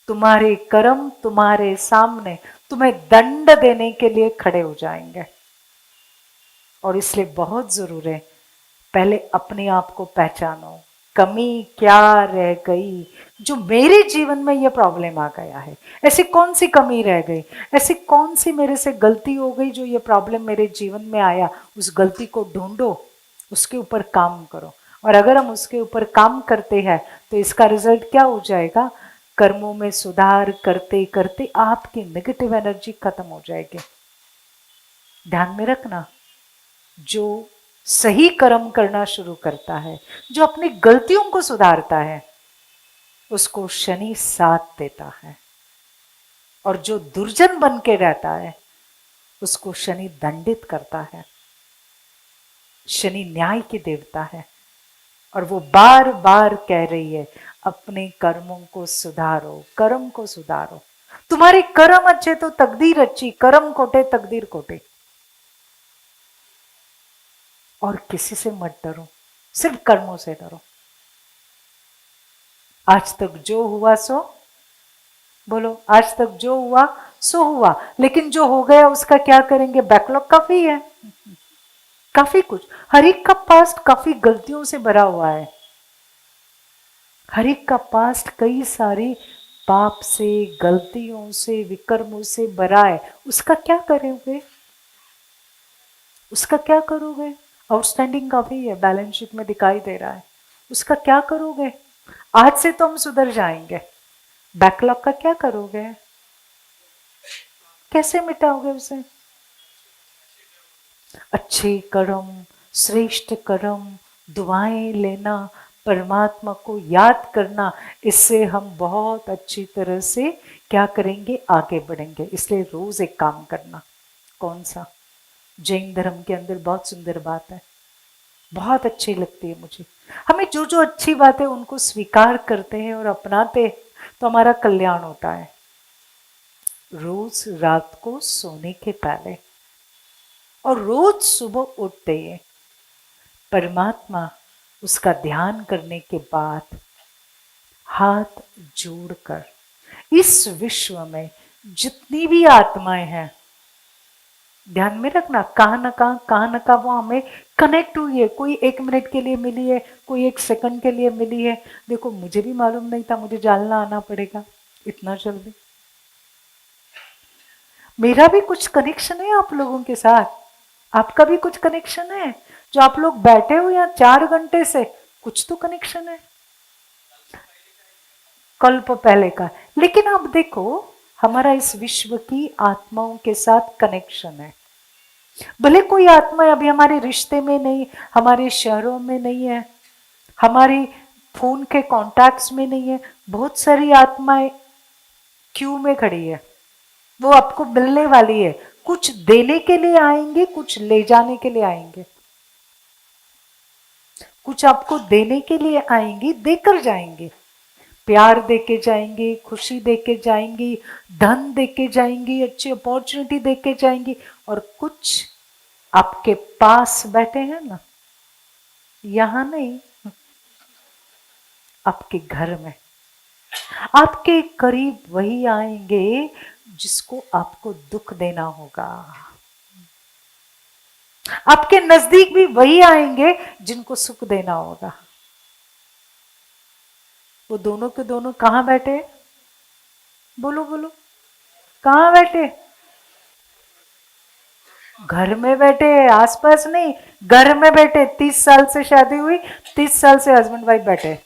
तुम्हारे कर्म तुम्हारे सामने तुम्हें दंड देने के लिए खड़े हो जाएंगे। और इसलिए बहुत जरूरी है, पहले अपने आप को पहचानो, कमी क्या रह गई जो मेरे जीवन में यह प्रॉब्लम आ गया है। ऐसी कौन सी कमी रह गई, ऐसी कौन सी मेरे से गलती हो गई जो ये प्रॉब्लम मेरे जीवन में आया। उस गलती को ढूंढो, उसके ऊपर काम करो। और अगर हम उसके ऊपर काम करते हैं तो इसका रिजल्ट क्या हो जाएगा? कर्मों में सुधार करते करते आपकी नेगेटिव एनर्जी खत्म हो जाएगी। ध्यान में रखना, जो सही कर्म करना शुरू करता है, जो अपनी गलतियों को सुधारता है, उसको शनि साथ देता है। और जो दुर्जन बन के रहता है उसको शनि दंडित करता है। शनि न्याय की देवता है और वो बार बार कह रही है अपने कर्मों को सुधारो, कर्म को सुधारो। तुम्हारे कर्म अच्छे तो तकदीर अच्छी, कर्म खोटे तकदीर खोटे। और किसी से मत डरो, सिर्फ कर्मों से डरो। आज तक जो हुआ सो, बोलो, आज तक जो हुआ सो हुआ, लेकिन जो हो गया उसका क्या करेंगे? बैकलॉग काफी है, काफी कुछ। हर एक का पास्ट काफी गलतियों से भरा हुआ है, हर एक का पास्ट कई सारी पाप से, गलतियों से, विकर्मों से भरा है। उसका क्या करोगे? उसका क्या करोगे? आउटस्टैंडिंग काफी है, बैलेंस शीट में दिखाई दे रहा है। उसका क्या करोगे? आज से तो हम सुधर जाएंगे, बैकलॉग का क्या करोगे? कैसे मिटाओगे उसे? अच्छे कर्म, श्रेष्ठ कर्म, दुआएं लेना, परमात्मा को याद करना, इससे हम बहुत अच्छी तरह से क्या करेंगे? आगे बढ़ेंगे। इसलिए रोज एक काम करना। कौन सा? जैन धर्म के अंदर बहुत सुंदर बात है, बहुत अच्छी लगती है मुझे। हमें जो जो अच्छी बात है उनको स्वीकार करते हैं और अपनाते हैं तो हमारा कल्याण होता है। रोज रात को सोने के पहले और रोज सुबह उठते हैं परमात्मा, उसका ध्यान करने के बाद हाथ जोड़कर इस विश्व में जितनी भी आत्माएं हैं, ध्यान में रखना, कहां ना कहां वो हमें कनेक्ट हुई है। कोई 1 मिनट के लिए मिली है, कोई 1 सेकंड के लिए मिली है। देखो मुझे भी मालूम नहीं था, मुझे जानना आना पड़ेगा इतना जल्दी। मेरा भी कुछ कनेक्शन है आप लोगों के साथ, आपका भी कुछ कनेक्शन है। जो आप लोग बैठे हो यहाँ 4 घंटे से, कुछ तो कनेक्शन है, कल्प पहले का। लेकिन आप देखो, हमारा इस विश्व की आत्माओं के साथ कनेक्शन है। भले कोई आत्मा अभी हमारे रिश्ते में नहीं, हमारे शहरों में नहीं है, हमारी फोन के कॉन्टैक्ट्स में नहीं है, बहुत सारी आत्माएं क्यू में खड़ी है, वो आपको मिलने वाली है। कुछ देने के लिए आएंगे, कुछ ले जाने के लिए आएंगे। कुछ आपको देने के लिए आएंगी, देकर जाएंगे, प्यार देके जाएंगी, खुशी देके जाएंगी, धन देके जाएंगी, अच्छी अपॉर्चुनिटी देके जाएंगी। और कुछ आपके पास बैठे हैं ना, यहां नहीं, आपके घर में, आपके करीब वही आएंगे जिसको आपको दुख देना होगा। आपके नजदीक भी वही आएंगे जिनको सुख देना होगा। वो दोनों के दोनों कहां बैठे? बोलो बोलो, कहां बैठे? घर में बैठे, आसपास नहीं, घर में बैठे। 30 साल से शादी हुई, 30 साल से हस्बैंड वाइफ बैठे।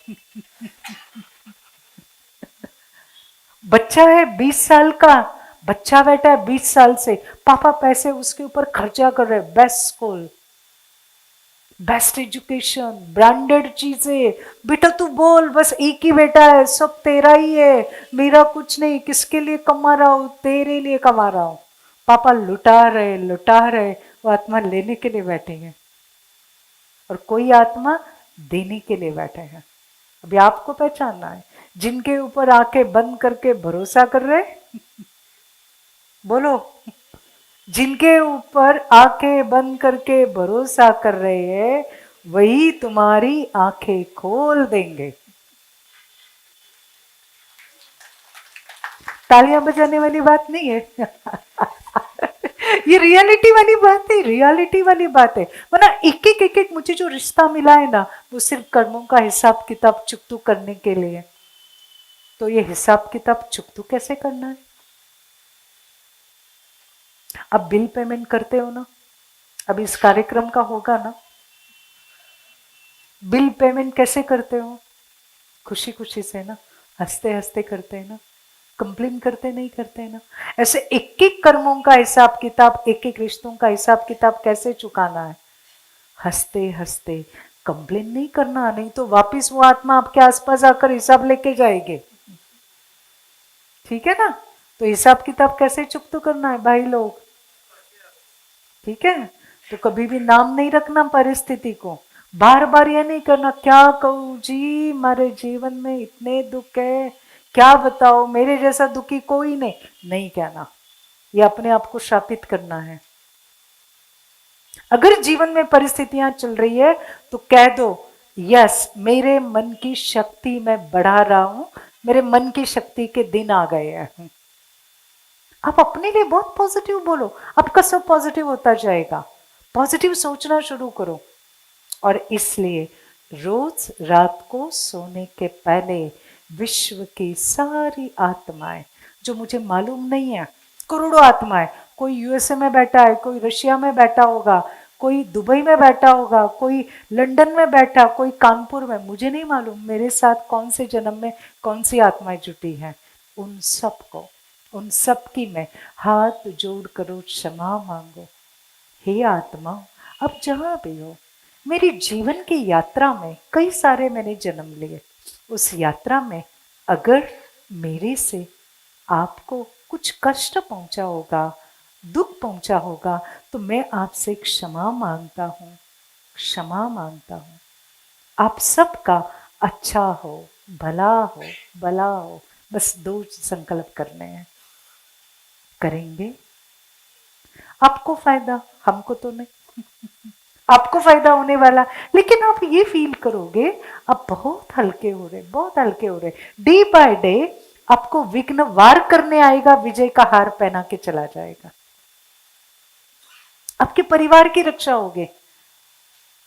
बच्चा है 20 साल का, बच्चा बैठा है 20 साल से, पापा पैसे उसके ऊपर खर्चा कर रहे, best school, best education, branded चीजें। बेटा तू बोल, बस एक ही बेटा है, सब तेरा ही है, मेरा कुछ नहीं, किसके लिए कमा रहा हूं? तेरे लिए कमा रहा हूं। पापा लुटा रहे लुटा रहे, वो आत्मा लेने के लिए बैठे हैं, और कोई आत्मा देने के लिए बैठे हैं। अभी आपको पहचानना है, जिनके ऊपर आंखें बंद करके भरोसा कर रहे, बोलो, जिनके ऊपर आंखें बंद करके भरोसा कर रहे हैं, वही तुम्हारी आंखें खोल देंगे। तालियां बजाने वाली बात नहीं है। ये रियलिटी वाली बात है, रियलिटी वाली बात है। वरना एक एक मुझे जो रिश्ता मिला है ना, वो सिर्फ कर्मों का हिसाब किताब चुकतू करने के लिए। तो ये हिसाब किताब चुकतू कैसे करना है? अब बिल पेमेंट करते हो ना, अब इस कार्यक्रम का होगा ना, बिल पेमेंट कैसे करते हो? खुशी खुशी से ना, हंसते हंसते करते हैं ना, कंप्लेन करते नहीं करते ना। ऐसे एक एक कर्मों का हिसाब किताब, एक एक रिश्तों का हिसाब किताब कैसे चुकाना है? हंसते हंसते, कंप्लेन नहीं करना, नहीं तो वापिस वो आत्मा आपके आसपास आकर हिसाब लेके जाएगी। ठीक है ना? तो हिसाब किताब कैसे चुकतो करना है भाई लोग? ठीक है, तो कभी भी नाम नहीं रखना परिस्थिति को, बार बार ये नहीं करना क्या कहूँ जी, मेरे जीवन में इतने दुख है, क्या बताओ, मेरे जैसा दुखी कोई नहीं, नहीं कहना। ये अपने आप को शापित करना है। अगर जीवन में परिस्थितियां चल रही है तो कह दो, यस मेरे मन की शक्ति मैं बढ़ा रहा हूं, मेरे मन की शक्ति के दिन आ गए हैं। आप अपने लिए बहुत पॉजिटिव बोलो, आपका सब पॉजिटिव होता जाएगा। पॉजिटिव सोचना शुरू करो। और इसलिए रोज रात को सोने के पहले विश्व की सारी आत्माएं, जो मुझे मालूम नहीं है, करोड़ों आत्माएं, कोई यूएसए में बैठा है, कोई रशिया में बैठा होगा, कोई दुबई में बैठा होगा, कोई लंदन में बैठा, कोई कानपुर में, मुझे नहीं मालूम मेरे साथ कौन से जन्म में कौन सी आत्माएं जुटी हैं। उन सबको, उन सब की मैं हाथ जोड़ करो क्षमा मांगो। हे आत्मा, अब जहां भी हो, मेरी जीवन की यात्रा में कई सारे मैंने जन्म लिए, उस यात्रा में अगर मेरे से आपको कुछ कष्ट पहुंचा होगा, दुख पहुंचा होगा, तो मैं आपसे क्षमा मांगता हूं, क्षमा मांगता हूं। आप सबका अच्छा हो, भला हो, भला हो। बस 2 संकल्प करने हैं, करेंगे, आपको फायदा, हमको तो नहीं। आपको फायदा होने वाला, लेकिन आप ये फील करोगे आप बहुत हल्के हो रहे, बहुत हल्के हो रहे। डे बाय डे आपको विघ्न वार करने आएगा, विजय का हार पहना के चला जाएगा। आपके परिवार की रक्षा होगी,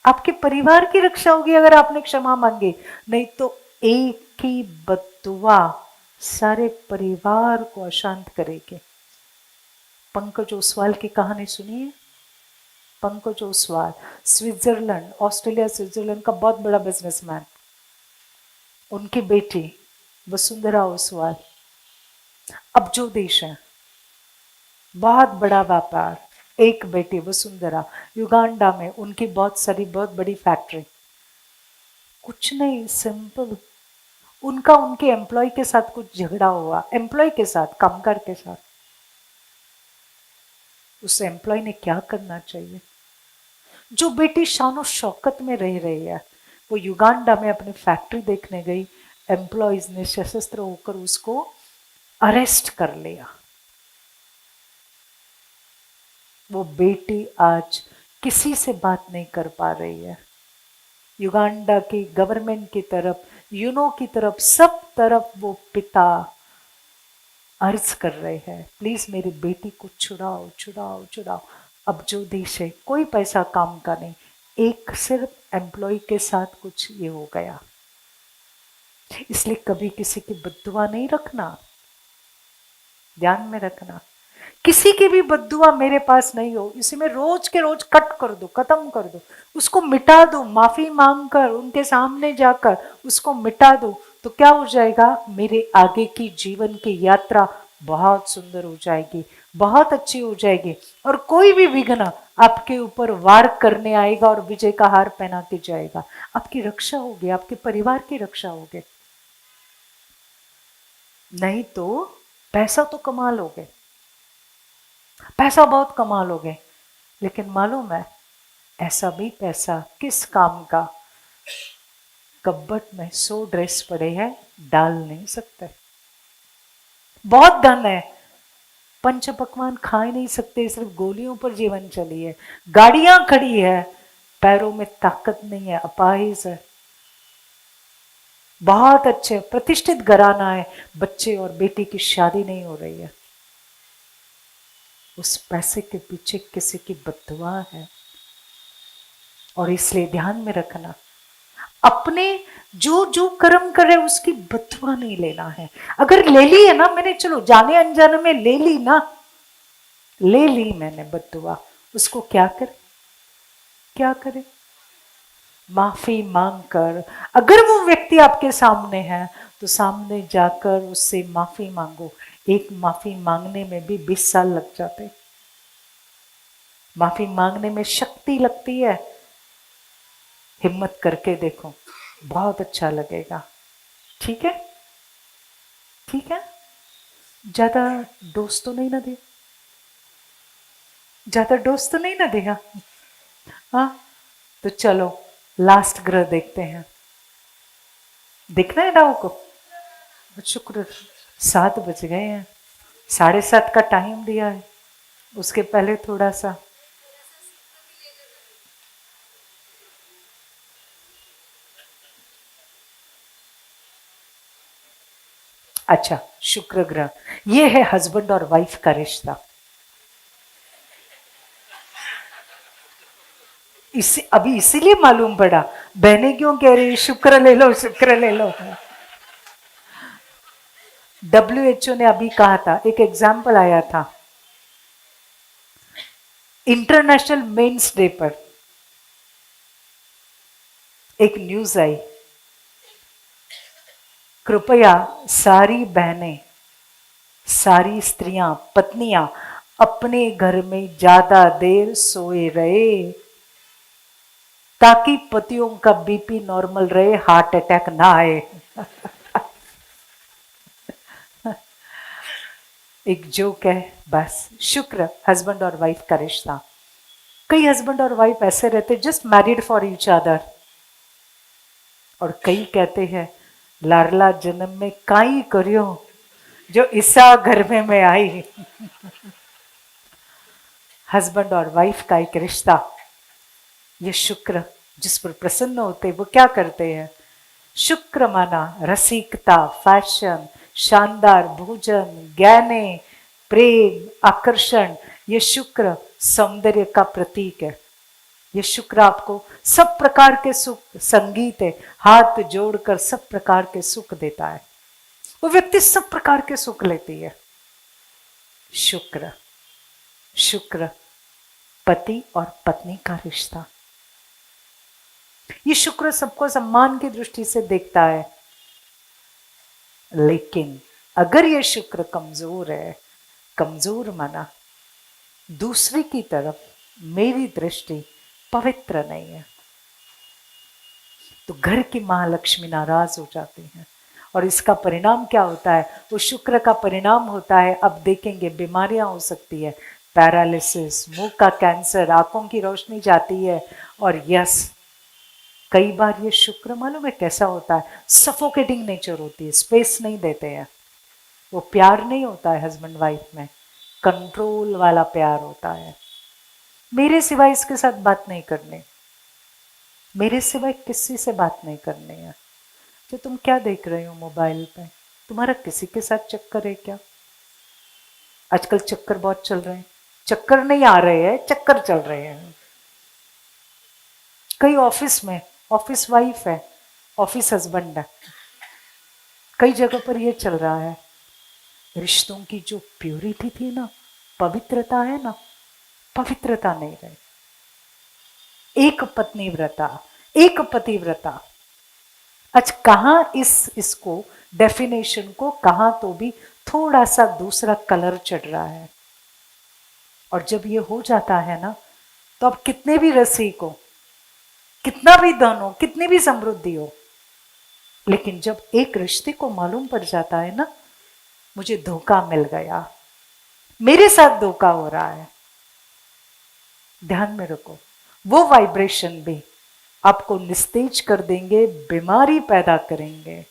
आपके परिवार की रक्षा होगी अगर आपने क्षमा मांगी। नहीं तो एक ही बद्दुआ सारे परिवार को अशांत करेगी। पंकज ओसवाल की कहानी सुनिए। Pankaj Oswal Switzerland, Australia Switzerland का बहुत बड़ा बिजनेसमैन। उनकी बेटी वसुंधरा ओसवाल, अब जो देश है, बहुत बड़ा व्यापार, एक बेटी वसुंधरा, युगांडा में उनकी बहुत सारी बहुत बड़ी फैक्ट्री। कुछ नहीं, सिंपल, उनका उनके एम्प्लॉय के साथ कुछ झगड़ा हुआ, एम्प्लॉय के साथ, कामगार के साथ। उस एम्प्लॉय ने क्या करना चाहिए? जो बेटी शानो शौकत में रह रही है, वो युगांडा में अपनी फैक्ट्री देखने गई, एम्प्लॉयज ने सशस्त्र होकर उसको अरेस्ट कर लिया। वो बेटी आज किसी से बात नहीं कर पा रही है। युगांडा की गवर्नमेंट की तरफ, यूनो की तरफ, सब तरफ वो पिता अर्ज कर रहे हैं, प्लीज मेरी बेटी को छुड़ाओ छुड़ाओ छुड़ाओ। अब जो देश है, कोई पैसा काम का नहीं, एक सिर्फ एम्प्लॉय के साथ कुछ ये हो गया। इसलिए कभी किसी की बद्दुआ नहीं रखना, ध्यान में रखना। किसी की भी बद्दुआ मेरे पास नहीं हो, इसी में रोज के रोज कट कर दो, खत्म कर दो, उसको मिटा दो, माफी मांगकर उनके सामने जाकर उसको मिटा दो, तो क्या हो जाएगा? मेरे आगे की जीवन की यात्रा बहुत सुंदर हो जाएगी, बहुत अच्छी हो जाएगी। और कोई भी विघ्न आपके ऊपर वार करने आएगा और विजय का हार पहना के जाएगा। आपकी रक्षा होगी, आपके परिवार की रक्षा होगी। नहीं तो पैसा तो कमा लोगे, पैसा बहुत कमा लोगे, लेकिन मालूम है ऐसा भी पैसा किस काम का? कब्बट में 100 ड्रेस पड़े हैं, डाल नहीं सकते। बहुत धन है, पंच पकवान खा ही नहीं सकते, सिर्फ गोलियों पर जीवन चली है, गाड़ियां खड़ी है, पैरों में ताकत नहीं है, अपाहिज है। बहुत अच्छे प्रतिष्ठित घराना है, बच्चे और बेटी की शादी नहीं हो रही है। उस पैसे के पीछे किसी की बद्दुआ है। और इसलिए ध्यान में रखना, अपने जो जो कर्म करे उसकी बद्दुआ नहीं लेना है। अगर ले ली है ना मैंने, चलो जाने अनजाने में ले ली ना, ले ली मैंने बद्दुआ, उसको क्या करे, क्या करे? माफी मांगकर, अगर वो व्यक्ति आपके सामने है तो सामने जाकर उससे माफी मांगो। एक माफी मांगने में भी 20 साल लग जाते। माफी मांगने में शक्ति लगती है, हिम्मत करके देखो, बहुत अच्छा लगेगा। ठीक है, ठीक है, ज्यादा डोज तो नहीं ना दे, ज्यादा डोज तो नहीं ना देगा। हाँ, तो चलो लास्ट ग्रह देखते हैं। देखना है राहु को? शुक्र, 7 बज गए हैं, 7:30 का टाइम दिया है, उसके पहले थोड़ा सा अच्छा। शुक्र ग्रह, ये है हस्बैंड और वाइफ का रिश्ता। अभी इसीलिए मालूम पड़ा, बहनें क्यों कह रही शुक्र ले लो, शुक्र ले लो। WHO ने अभी कहा था, एक एग्जाम्पल आया था इंटरनेशनल मेंस डे पर, एक न्यूज आई, कृपया सारी बहनें, सारी स्त्रियां, पत्नियां अपने घर में ज्यादा देर सोए रहे, ताकि पतियों का बीपी नॉर्मल रहे, हार्ट अटैक ना आए। एक जोक है बस। शुक्र, हस्बैंड और वाइफ का रिश्ता। कई हस्बैंड और वाइफ ऐसे रहते just married for each other, और कई कहते हैं लारला जन्म में काई करियो जो ईसा घर में मैं आई। हस्बैंड और वाइफ का एक रिश्ता, ये शुक्र जिस पर प्रसन्न होते वो क्या करते हैं? शुक्र माना रसिकता, फैशन, शानदार भोजन, गहने, प्रेम, आकर्षण, ये शुक्र सौंदर्य का प्रतीक है। ये शुक्र आपको सब प्रकार के सुख, संगीत है, हाथ जोड़कर सब प्रकार के सुख देता है। वो व्यक्ति सब प्रकार के सुख लेती है। शुक्र, शुक्र पति और पत्नी का रिश्ता। ये शुक्र सबको सम्मान की दृष्टि से देखता है, लेकिन अगर ये शुक्र कमजोर है, कमजोर माना दूसरे की तरफ मेरी दृष्टि पवित्र नहीं है, तो घर की महालक्ष्मी नाराज हो जाती है। और इसका परिणाम क्या होता है? वो शुक्र का परिणाम होता है, अब देखेंगे बीमारियां हो सकती है, पैरालिसिस, मुंह का कैंसर, आंखों की रोशनी जाती है। और यस, कई बार ये शुक्र मालूम है कैसा होता है? सफोकेटिंग नेचर होती है, स्पेस नहीं देते हैं। वो प्यार नहीं होता है हस्बैंड वाइफ में, कंट्रोल वाला प्यार होता है। मेरे सिवाय इसके साथ बात नहीं करनी, मेरे सिवाय किसी से बात नहीं करनी है। तो तुम क्या देख रहे हो मोबाइल पे? तुम्हारा किसी के साथ चक्कर है क्या? आजकल चक्कर बहुत चल रहे हैं, चक्कर नहीं आ रहे हैं, चक्कर चल रहे हैं। कई ऑफिस में ऑफिस वाइफ है, ऑफिस हस्बैंड है, कई जगह पर यह चल रहा है। रिश्तों की जो प्योरिटी थी ना, पवित्रता है ना, पवित्रता नहीं रही। एक पत्नी व्रता, एक पतिव्रता। आज कहां इसको डेफिनेशन को कहां तो भी थोड़ा सा दूसरा कलर चढ़ रहा है। और जब ये हो जाता है ना, तो अब कितने भी रसिक हो, कितना भी धन हो, कितनी भी समृद्धि हो, लेकिन जब एक रिश्ते को मालूम पड़ जाता है ना, मुझे धोखा मिल गया, मेरे साथ धोखा हो रहा है, ध्यान में रखो, वो वाइब्रेशन भी आपको निस्तेज कर देंगे, बीमारी पैदा करेंगे।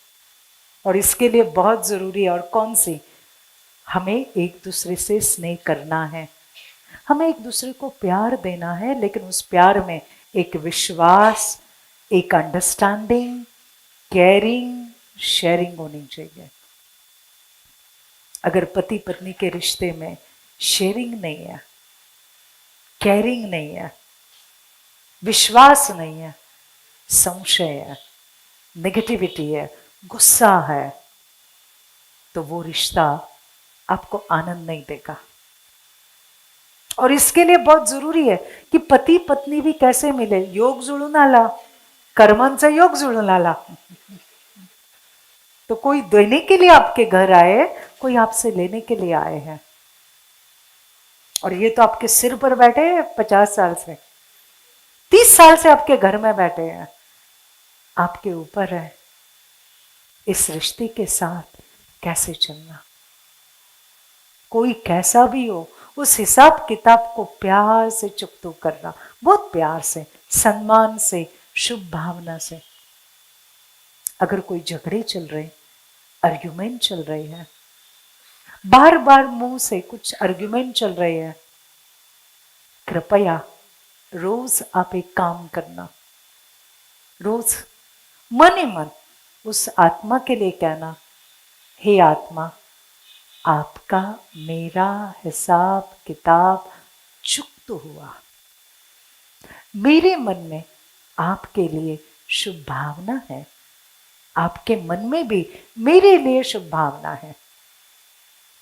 और इसके लिए बहुत जरूरी है, और कौन सी? हमें एक दूसरे से स्नेह करना है, हमें एक दूसरे को प्यार देना है, लेकिन उस प्यार में एक विश्वास, एक अंडरस्टैंडिंग, केयरिंग, शेयरिंग होनी चाहिए। अगर पति पत्नी के रिश्ते में शेयरिंग नहीं है, केयरिंग नहीं है, विश्वास नहीं है, संशय है, नेगेटिविटी है, गुस्सा है, तो वो रिश्ता आपको आनंद नहीं देगा। और इसके लिए बहुत जरूरी है कि पति पत्नी भी कैसे मिले? योग जुळून आला, कर्मांचा योग जुळून आला। तो कोई देने के लिए आपके घर आए, कोई आपसे लेने के लिए आए हैं। और ये तो आपके सिर पर बैठे हैं 50 साल से, 30 साल से आपके घर में बैठे हैं। आपके ऊपर है इस रिश्ते के साथ कैसे चलना। कोई कैसा भी हो, उस हिसाब किताब को प्यार से चुकतो करना, बहुत प्यार से, सम्मान से, शुभ भावना से। अगर कोई झगड़े चल रहे, आर्ग्यूमेंट चल रहे हैं, बार बार मुंह से कुछ आर्ग्यूमेंट चल रहे हैं, कृपया रोज आप एक काम करना, रोज मन ही मन उस आत्मा के लिए कहना, हे आत्मा, आपका मेरा हिसाब किताब चुकता हुआ। मेरे मन में आपके लिए शुभ भावना है, आपके मन में भी मेरे लिए शुभ भावना है।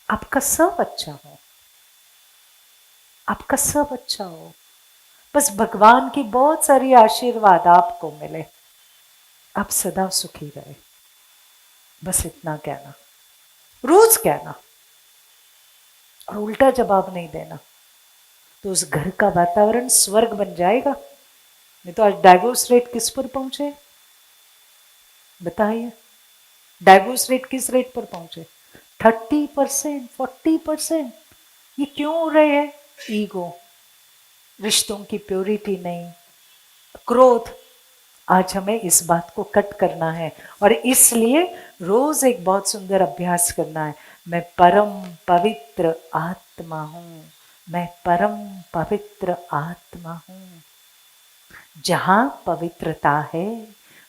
आपका सब अच्छा हो, आपका सब अच्छा हो। बस भगवान की बहुत सारी आशीर्वाद आपको मिले, आप सदा सुखी रहे, बस इतना कहना, रोज कहना। और उल्टा जवाब नहीं देना, तो उस घर का वातावरण स्वर्ग बन जाएगा। नहीं तो आज डाइवोर्स रेट किस पर पहुंचे बताइए? डाइवोर्स रेट किस रेट पर पहुंचे? 30%, 40%। ये क्यों हो रहे हैं? ईगो, रिश्तों की प्योरिटी नहीं, क्रोध। आज हमें इस बात को कट करना है, और इसलिए रोज एक बहुत सुंदर अभ्यास करना है। मैं परम पवित्र आत्मा हूं, मैं परम पवित्र आत्मा हूं। जहां पवित्रता है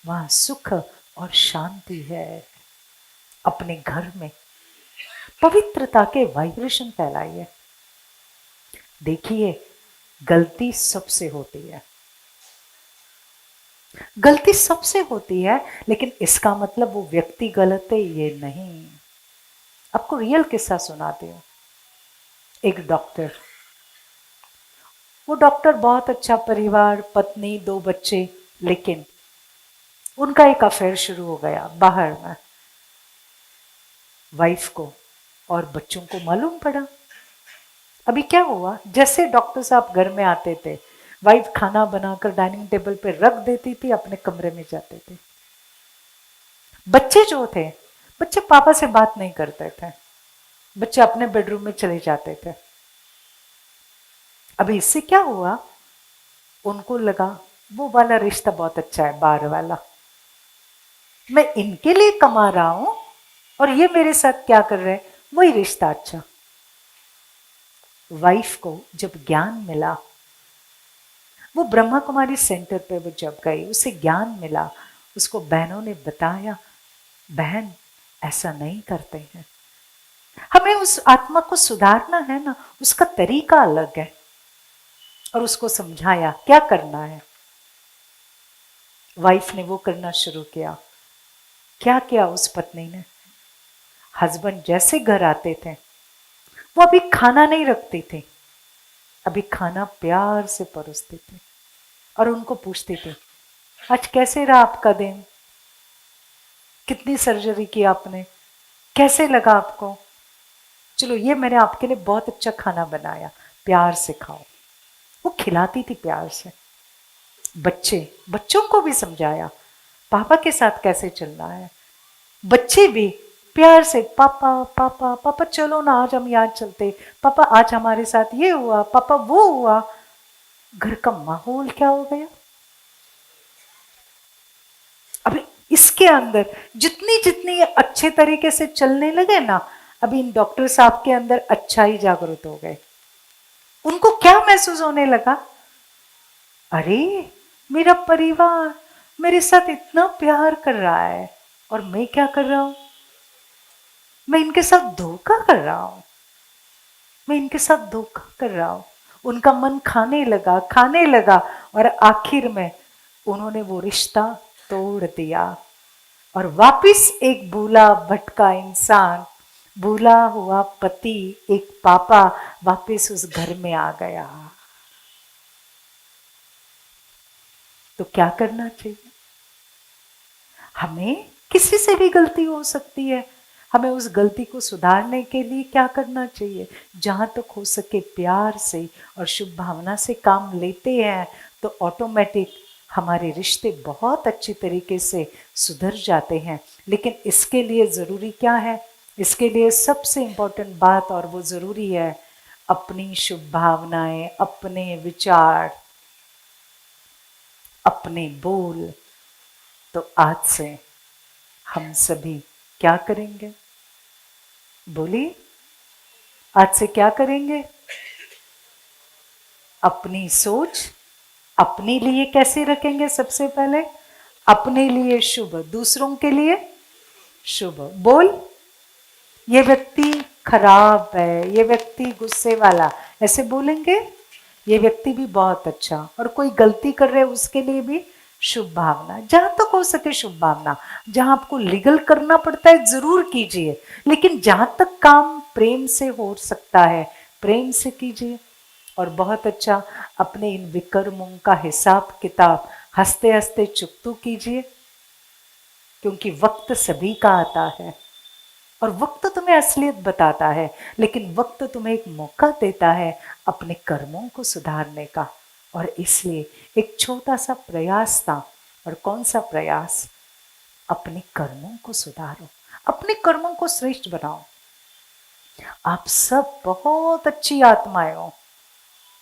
वहां सुख और शांति है। अपने घर में पवित्रता के वाइब्रेशन फैलाइए। देखिए, गलती सबसे होती है, गलती सबसे होती है, लेकिन इसका मतलब वो व्यक्ति गलत है ये नहीं। आपको रियल किस्सा सुनाती हूं। एक डॉक्टर, वो डॉक्टर बहुत अच्छा परिवार, पत्नी, 2 बच्चे, लेकिन उनका एक अफेयर शुरू हो गया बाहर में। वाइफ को और बच्चों को मालूम पड़ा। अभी क्या हुआ, जैसे डॉक्टर साहब घर में आते थे, वाइफ खाना बनाकर डाइनिंग टेबल पे रख देती थी, अपने कमरे में जाते थे। बच्चे जो थे, बच्चे पापा से बात नहीं करते थे, बच्चे अपने बेडरूम में चले जाते थे। अभी इससे क्या हुआ, उनको लगा वो वाला रिश्ता बहुत अच्छा है, बाहर वाला, मैं इनके लिए कमा रहा हूं और ये मेरे साथ क्या कर रहे हैं, वही रिश्ता अच्छा। वाइफ को जब ज्ञान मिला, वो ब्रह्मा कुमारी सेंटर पे वो जब गई, उसे ज्ञान मिला, उसको बहनों ने बताया, बहन ऐसा नहीं करते हैं, हमें उस आत्मा को सुधारना है ना, उसका तरीका अलग है। और उसको समझाया क्या करना है। वाइफ ने वो करना शुरू किया। क्या किया उस पत्नी ने, हस्बैंड जैसे घर आते थे, वो अभी खाना नहीं रखती थी, अभी खाना प्यार से परोसती थी और उनको पूछती थी, आज कैसे रहा आपका दिन, कितनी सर्जरी की आपने, कैसे लगा आपको, चलो ये मैंने आपके लिए बहुत अच्छा खाना बनाया, प्यार से खाओ। वो खिलाती थी प्यार से। बच्चों को भी समझाया पापा के साथ कैसे चलना है। बच्चे भी प्यार से, पापा पापा पापा चलो ना, आज हम यहाँ चलते, पापा आज हमारे साथ ये हुआ, पापा वो हुआ। घर का माहौल क्या हो गया। अभी इसके अंदर जितनी जितनी अच्छे तरीके से चलने लगे ना, अभी इन डॉक्टर साहब के अंदर अच्छा ही जागृत हो गए। उनको क्या महसूस होने लगा, अरे मेरा परिवार मेरे साथ इतना प्यार कर रहा है और मैं क्या कर रहा हूं, मैं इनके साथ धोखा कर रहा हूं, मैं इनके साथ धोखा कर रहा हूं। उनका मन खाने लगा और आखिर में उन्होंने वो रिश्ता तोड़ दिया और वापिस एक भूला भटका इंसान, भूला हुआ पति, एक पापा वापिस उस घर में आ गया। तो क्या करना चाहिए, हमें किसी से भी गलती हो सकती है, हमें उस गलती को सुधारने के लिए क्या करना चाहिए, जहां तक हो सके प्यार से और शुभ भावना से काम लेते हैं तो ऑटोमेटिक हमारे रिश्ते बहुत अच्छी तरीके से सुधर जाते हैं। लेकिन इसके लिए ज़रूरी क्या है, इसके लिए सबसे इम्पोर्टेंट बात, और वो ज़रूरी है अपनी शुभ भावनाएं, अपने विचार, अपने बोल। तो आज से हम सभी क्या करेंगे, बोलिए, आज से क्या करेंगे, अपनी सोच अपने लिए कैसे रखेंगे, सबसे पहले अपने लिए शुभ, दूसरों के लिए शुभ। बोल, ये व्यक्ति खराब है, ये व्यक्ति गुस्से वाला, ऐसे बोलेंगे, ये व्यक्ति भी बहुत अच्छा, और कोई गलती कर रहे उसके लिए भी शुभ भावना, जहां तक हो सके शुभ भावना। जहां आपको लीगल करना पड़ता है जरूर कीजिए, लेकिन जहां तक काम प्रेम से हो सकता है प्रेम से कीजिए। और बहुत अच्छा अपने इन विकर्मों का हिसाब किताब हंसते हंसते चुकतू कीजिए, क्योंकि वक्त सभी का आता है और वक्त तुम्हें असलियत बताता है, लेकिन वक्त तुम्हें एक मौका देता है अपने कर्मों को सुधारने का। और इसलिए एक छोटा सा प्रयास था, और कौन सा प्रयास, अपने कर्मों को सुधारो, अपने कर्मों को श्रेष्ठ बनाओ। आप सब बहुत अच्छी आत्माएं हो,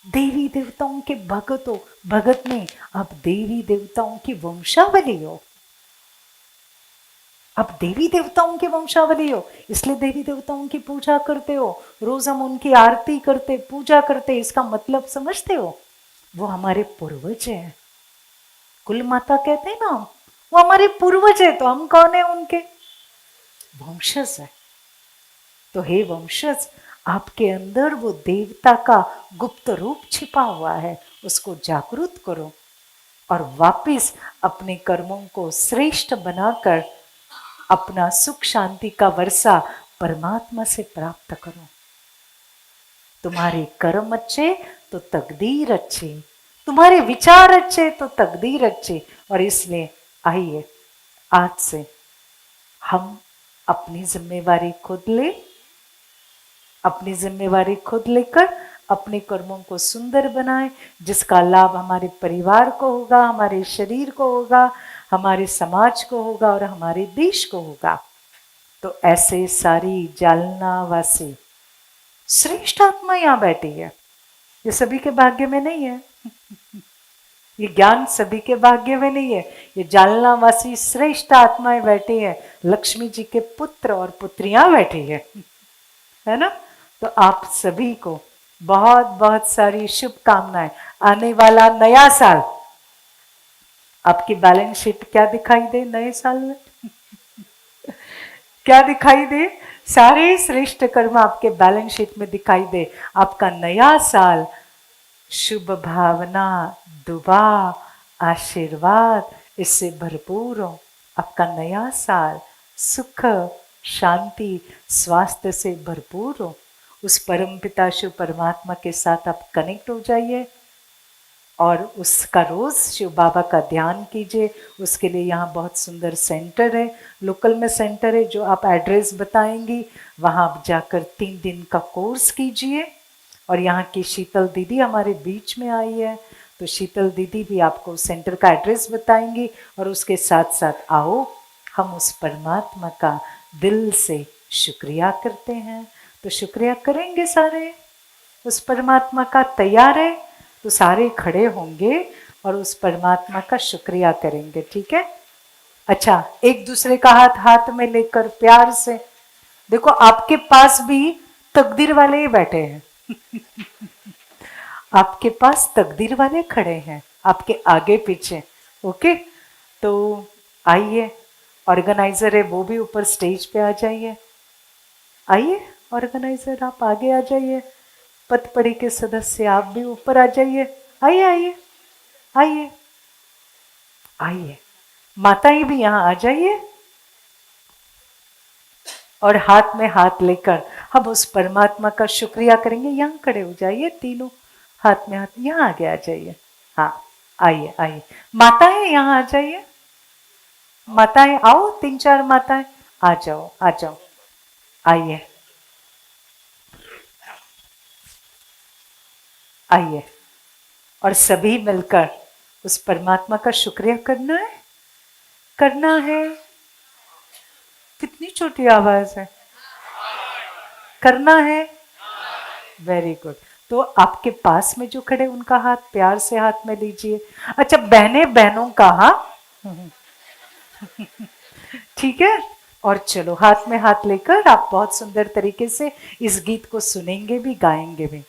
देवी देवताओं के भगत हो, भगत नहीं, आप देवी देवताओं की वंशावली हो, आप देवी देवताओं की वंशावली हो, इसलिए देवी देवताओं की पूजा करते हो, रोज हम उनकी आरती करते, पूजा करते। इसका मतलब समझते हो, वो हमारे पूर्वज हैं, कुल माता कहते हैं ना, वो हमारे पूर्वज है, तो हम कौन है, उनके वंशज है। तो हे वंशज, आपके अंदर वो देवता का गुप्त रूप छिपा हुआ है, उसको जागृत करो और वापिस अपने कर्मों को श्रेष्ठ बनाकर अपना सुख शांति का वर्षा परमात्मा से प्राप्त करो। तुम्हारे कर्म अच्छे तो तकदीर अच्छी, तुम्हारे विचार अच्छे तो तकदीर अच्छी। और इसलिए आइए आज से हम अपनी जिम्मेवारी खुद ले, अपनी जिम्मेवारी खुद लेकर अपने कर्मों को सुंदर बनाएं, जिसका लाभ हमारे परिवार को होगा, हमारे शरीर को होगा, हमारे समाज को होगा और हमारे देश को होगा। तो ऐसे सारी जालना वासी श्रेष्ठ आत्मा यहां बैठी है, ये सभी के भाग्य में नहीं है। ये ज्ञान सभी के भाग्य में नहीं है। ये जालनावासी श्रेष्ठ आत्माएं बैठी है, लक्ष्मी जी के पुत्र और पुत्रियां बैठी है ना। तो आप सभी को बहुत बहुत सारी शुभकामनाएं। आने वाला नया साल, आपकी बैलेंस शीट क्या दिखाई दे नए साल में? क्या दिखाई दे? सारे श्रेष्ठ कर्म आपके बैलेंस शीट में दिखाई दे। आपका नया साल शुभ भावना, दुआ, आशीर्वाद इससे भरपूर हो। आपका नया साल सुख, शांति, स्वास्थ्य से भरपूर हो। उस परमपिता शिव परमात्मा के साथ आप कनेक्ट हो जाइए और उसका रोज शिव बाबा का ध्यान कीजिए। उसके लिए यहाँ बहुत सुंदर सेंटर है, लोकल में सेंटर है, जो आप एड्रेस बताएंगी वहाँ आप जाकर 3 दिन का कोर्स कीजिए। और यहाँ की शीतल दीदी हमारे बीच में आई है, तो शीतल दीदी भी आपको सेंटर का एड्रेस बताएंगी। और उसके साथ साथ आओ हम उस परमात्मा का दिल से शुक्रिया करते हैं। तो शुक्रिया करेंगे सारे उस परमात्मा का। तैयार है? तो सारे खड़े होंगे और उस परमात्मा का शुक्रिया करेंगे, ठीक है? अच्छा, एक दूसरे का हाथ हाथ में लेकर प्यार से देखो, आपके पास भी तकदीर वाले ही बैठे हैं। आपके पास तकदीर वाले खड़े हैं, आपके आगे पीछे। ओके, तो आइए, ऑर्गेनाइजर है वो भी ऊपर स्टेज पे आ जाइए। आइए ऑर्गेनाइजर, आप आगे आ जाइए। पतपड़ी के सदस्य आप भी ऊपर आ जाइए। आइए आइए आइए आइए, माताएं भी यहाँ आ जाइए। और हाथ में हाथ लेकर हम उस परमात्मा का शुक्रिया करेंगे। यहाँ खड़े हो जाइए, तीनों हाथ में हाथ, यहाँ आगे आ जाइए। हाँ आइए आइए, माताएं यहाँ आ जाइए। माताएं आओ, 3-4 माताएं आ जाओ, आ जाओ, आइए आइए। और सभी मिलकर उस परमात्मा का शुक्रिया करना है, करना है। कितनी छोटी आवाज है, करना है। Very good. तो आपके पास में जो खड़े उनका हाथ प्यार से हाथ में लीजिए। अच्छा, बहनों का हाथ ठीक है। और चलो हाथ में हाथ लेकर आप बहुत सुंदर तरीके से इस गीत को सुनेंगे भी, गाएंगे भी।